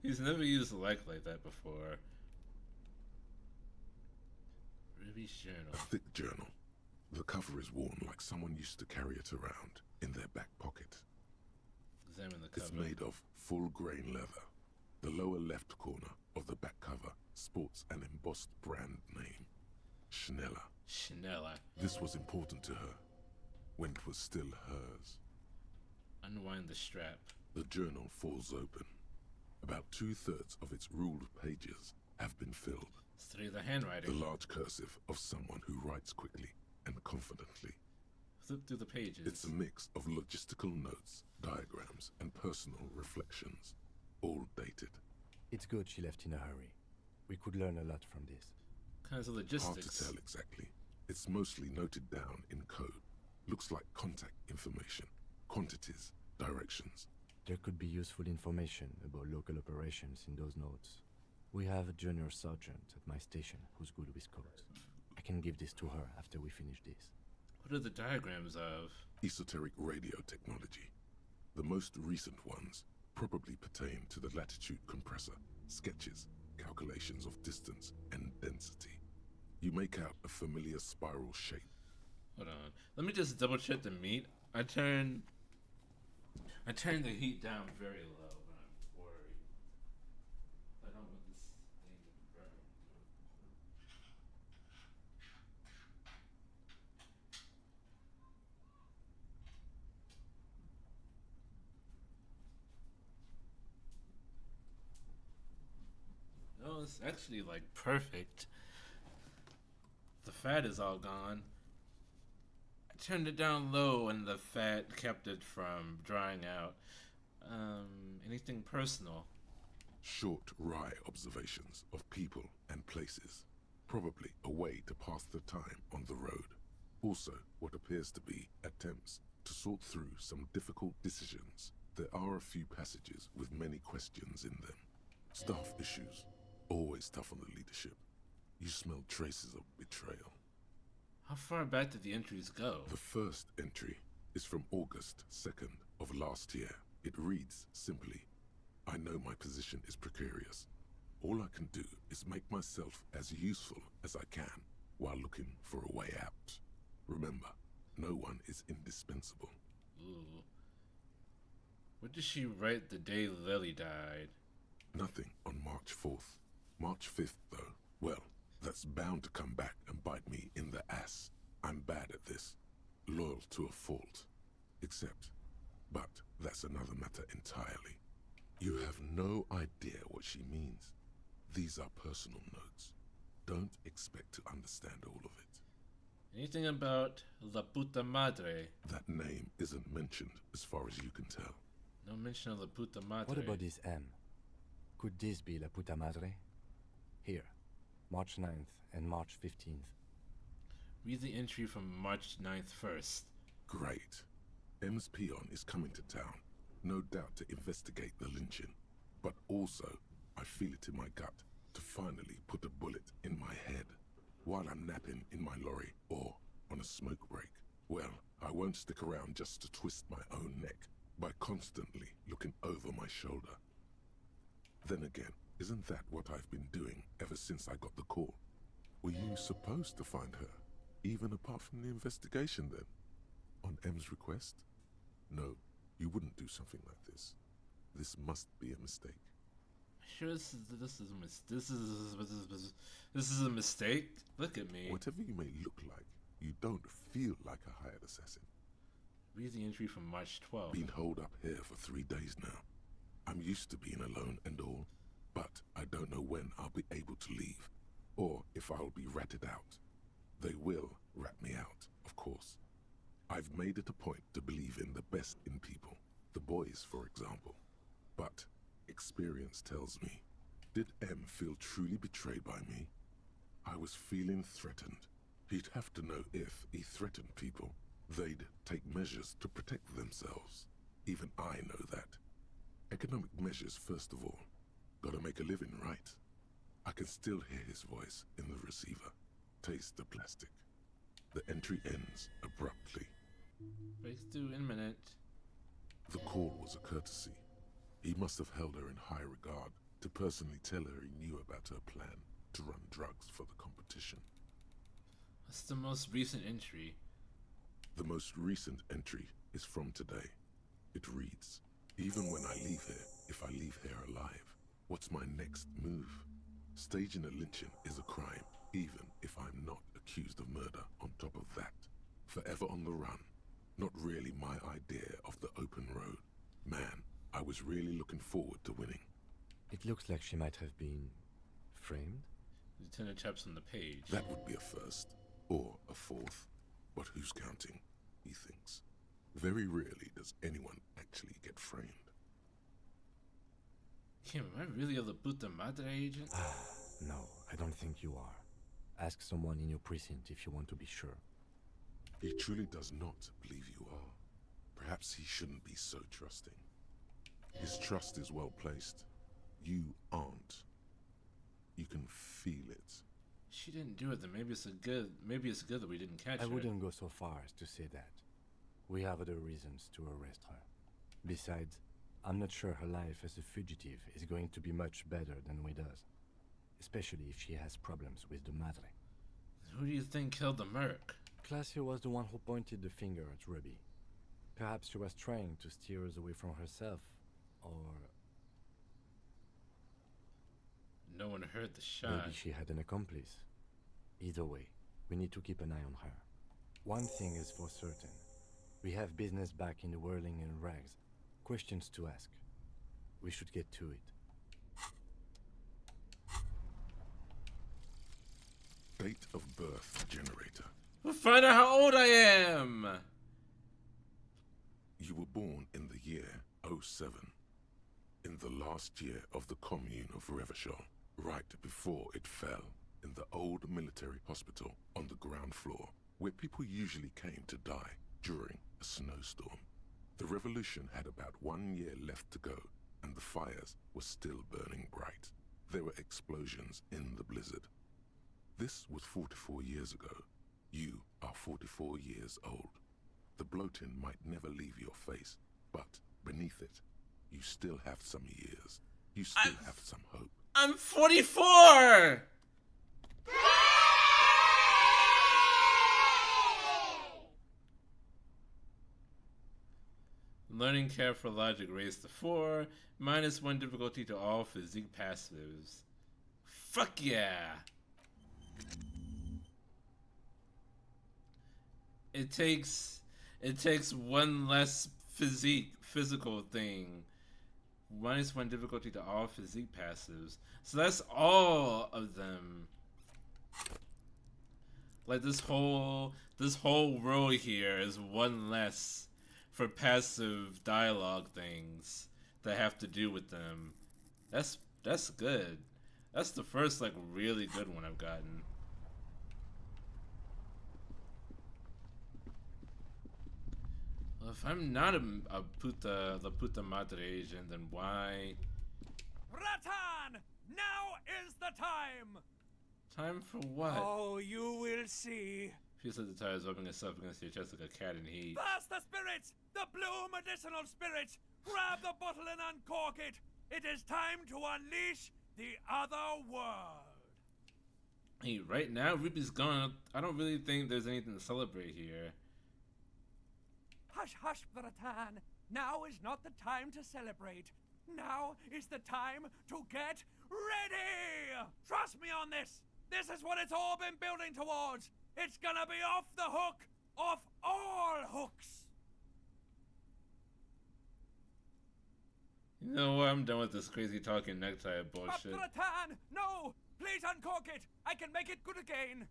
He's never used like that before. Ruby's journal. A thick journal. The cover is worn like someone used to carry it around in their back pocket. Examine the cover. It's made of full-grain leather. The lower left corner of the back cover sports an embossed brand name. Schneller. Schneller. This was important to her when it was still hers. Unwind the strap. The journal falls open. About 2/3 of its ruled pages have been filled. Study the handwriting. The large cursive of someone who writes quickly and confidently. Flip through the pages. It's a mix of logistical notes, diagrams, and personal reflections, all dated. It's good she left in a hurry. We could learn a lot from this. Kinds of logistics. Hard to tell exactly. It's mostly noted down in code. Looks like contact information, quantities, directions. There could be useful information about local operations in those notes. We have a junior sergeant at my station who's good with codes. I can give this to her after we finish this. What are the diagrams of? Esoteric radio technology. The most recent ones probably pertain to the latitude compressor, sketches, calculations of distance and density. You make out a familiar spiral shape. Hold on. Let me just double check the meat. I turn the heat down very low when I'm worried. I don't want this thing to burn. No, it's actually like perfect. The fat is all gone. I turned it down low and the fat kept it from drying out. Anything personal? Short, wry observations of people and places. Probably a way to pass the time on the road. Also, what appears to be attempts to sort through some difficult decisions. There are a few passages with many questions in them. Staff issues. Always tough on the leadership. You smell traces of betrayal. How far back did the entries go? The first entry is from August 2nd of last year. It reads simply, I know my position is precarious. All I can do is make myself as useful as I can while looking for a way out. Remember, no one is indispensable. Ooh. What did she write the day Lily died? Nothing on March 4th. March 5th, though, well, that's bound to come back and bite me in the ass. I'm bad at this. Loyal to a fault. But that's another matter entirely. You have no idea what she means. These are personal notes. Don't expect to understand all of it. Anything about La Puta Madre? That name isn't mentioned as far as you can tell. No mention of La Puta Madre. What about this M? Could this be La Puta Madre? Here, March 9th and March 15th. Read the entry from March 9th first. Great. M's peon is coming to town, no doubt to investigate the lynching. But also, I feel it in my gut to finally put a bullet in my head while I'm napping in my lorry or on a smoke break. Well, I won't stick around just to twist my own neck by constantly looking over my shoulder. Then again, isn't that what I've been doing ever since I got the call? Were you supposed to find her, even apart from the investigation then? On M's request? No, you wouldn't do something like this. This must be a mistake. Sure, this is a mistake. Look at me. Whatever you may look like, you don't feel like a hired assassin. Read the entry from March 12th. Been holed up here for 3 days now. I'm used to being alone and all, but I don't know when I'll be able to leave, or if I'll be ratted out. They will rat me out, of course. I I've made it a point to believe in the best in people, the boys, for example. But experience tells me, did M feel truly betrayed by me? I was feeling threatened. He'd have to know if he threatened people, they'd take measures to protect themselves. Even I know that. Economic measures, first of all. Gotta make a living, right? I can still hear his voice in the receiver. Taste the plastic. The entry ends abruptly. Breakthrough imminent. The call was a courtesy. He must have held her in high regard to personally tell her he knew about her plan to run drugs for the competition. What's the most recent entry? The most recent entry is from today. It reads, even when I leave here, if I leave here alive, what's my next move? Staging a lynching is a crime, even if I'm not accused of murder. On top of that, forever on the run. Not really my idea of the open road. Man, I was really looking forward to winning. It looks like she might have been framed. Lieutenant Chaps on the page. That would be a first, or a fourth. But who's counting, he thinks. Very rarely does anyone actually get framed. Kim, am I really a La Puta Madre agent? No, I don't think you are. Ask someone in your precinct if you want to be sure. He truly does not believe you are. Perhaps he shouldn't be so trusting. His trust is well placed. You aren't. You can feel it. She didn't do it, then maybe it's good that we didn't catch her. I wouldn't go so far as to say that. We have other reasons to arrest her. Besides, I'm not sure her life as a fugitive is going to be much better than we does. Especially if she has problems with the Madre. Who do you think killed the merc? Classio was the one who pointed the finger at Ruby. Perhaps she was trying to steer us away from herself, or... No one heard the shot. Maybe she had an accomplice. Either way, we need to keep an eye on her. One thing is for certain. We have business back in the whirling and rags. Questions to ask. We should get to it. Date of birth generator. We'll find out how old I am! You were born in the year 07. In the last year of the commune of Revachol, right before it fell, in the old military hospital on the ground floor, where people usually came to die during a snowstorm. The revolution had about 1 year left to go, and the fires were still burning bright. There were explosions in the blizzard. This was 44 years ago. You are 44 years old. The bloating might never leave your face, but beneath it, you still have some years. You still have some hope. I'm 44! Learning care for logic raised to 4, -1 difficulty to all physique passives. Fuck yeah! It takes one less physical thing. -1 difficulty to all physique passives. So that's all of them. Like this whole row here is one less for passive dialogue things that have to do with them. That's good. That's the first like really good one I've gotten. Well, if I'm not the puta madre agent, then why? Ratan! Now is the time! Time for what? Oh, you will see. Feels like the tire is rubbing itself against your chest like a cat in heat. Pass the spirits! The blue medicinal spirits! Grab the bottle and uncork it! It is time to unleash the other world! Hey, right now, Ruby's gone. I don't really think there's anything to celebrate here. Hush, hush, Vratan. Now is not the time to celebrate. Now is the time to get ready! Trust me on this! This is what it's all been building towards! It's gonna be off the hook! Off all hooks! You know what? I'm done with this crazy talking necktie bullshit. Vratan! No! Please uncork it! I can make it good again!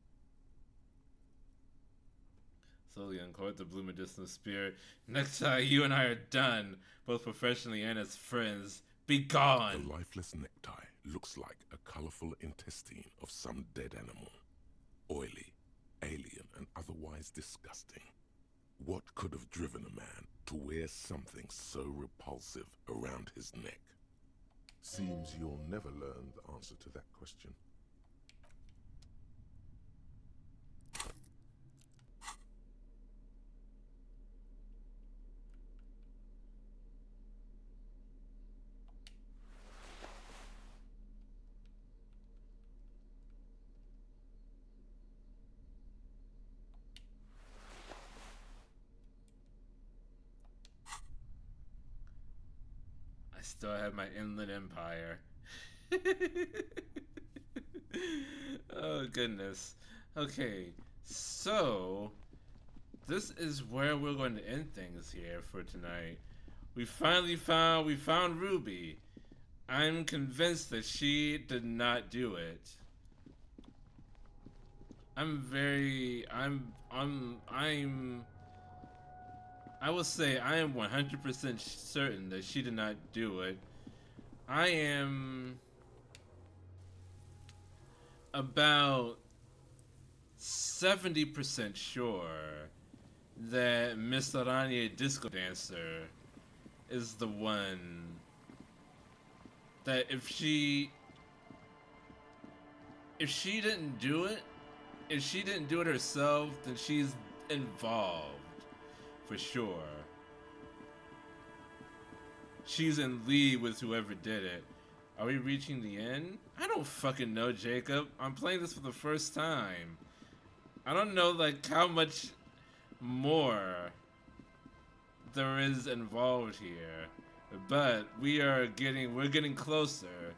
Slowly uncourt the blue medicinal spirit. Next time you and I are done, both professionally and as friends, be gone! The lifeless necktie looks like a colorful intestine of some dead animal. Oily, alien, and otherwise disgusting. What could have driven a man to wear something so repulsive around his neck? Seems you'll never learn the answer to that question. I still have my inland empire. Oh goodness. Okay, so this is where we're going to end things here for tonight. We found Ruby. I'm convinced that she did not do it. I will say I am 100% certain that she did not do it. I am about 70% sure that Miss Aranya Disco Dancer is the one that if she didn't do it, if she didn't do it herself, then she's involved for sure. She's in league with whoever did it. Are we reaching the end? I don't fucking know, Jacob. I'm playing this for the first time. I don't know like how much more there is involved here, but we're getting closer.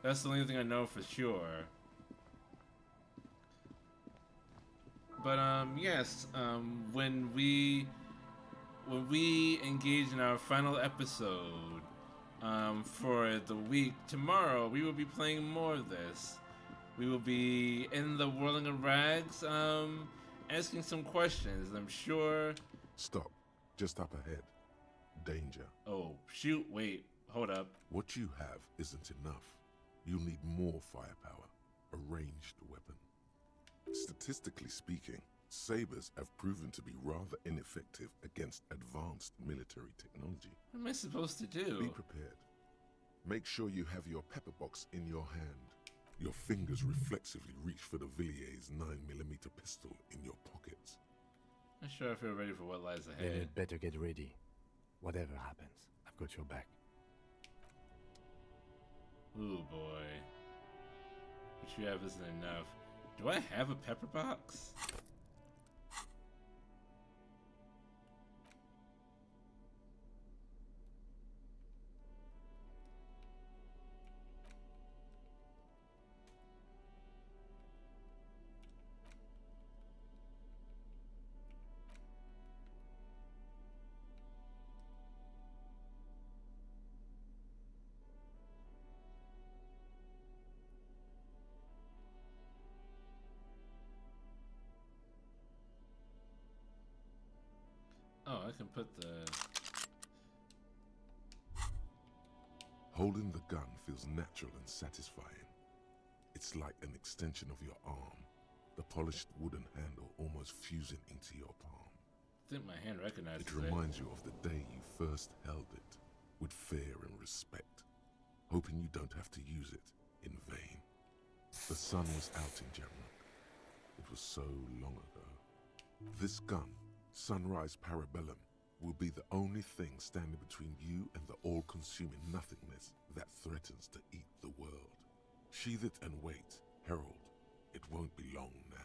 That's the only thing I know for sure. But yes, when we engage in our final episode for the week tomorrow, we will be playing more of this. We will be in the Whirling of Rags, asking some questions. I'm sure. Stop. Just up ahead. Danger. Oh, shoot, wait, hold up. What you have isn't enough. You'll need more firepower. A ranged weapon. Statistically speaking, sabers have proven to be rather ineffective against advanced military technology. What am I supposed to do? Be prepared. Make sure you have your pepper box in your hand. Your fingers reflexively reach for the Villiers 9mm pistol in your pockets. I'm sure I feel ready for what lies ahead. Then you'd better get ready. Whatever happens, I've got your back. Ooh boy. What you have isn't enough. Do I have a pepper box? Oh, I can put the... Holding the gun feels natural and satisfying. It's like an extension of your arm, the polished wooden handle almost fusing into your palm. I think my hand recognizes it. It reminds you of the day you first held it, with fear and respect, hoping you don't have to use it in vain. The sun was out in Jamrock. It was so long ago. This gun, Sunrise Parabellum, will be the only thing standing between you and the all-consuming nothingness that threatens to eat the world. Sheathe it and wait, Herald. It won't be long now.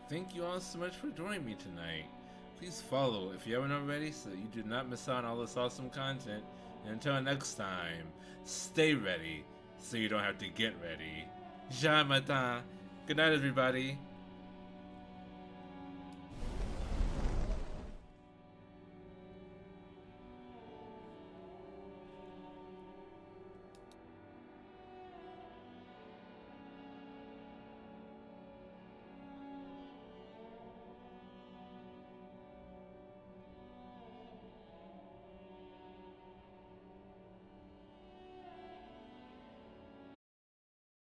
Thank you all so much for joining me tonight. Please follow if you haven't already so you do not miss out on all this awesome content. And until next time, stay ready so you don't have to get ready. Ja matin. Good night, everybody.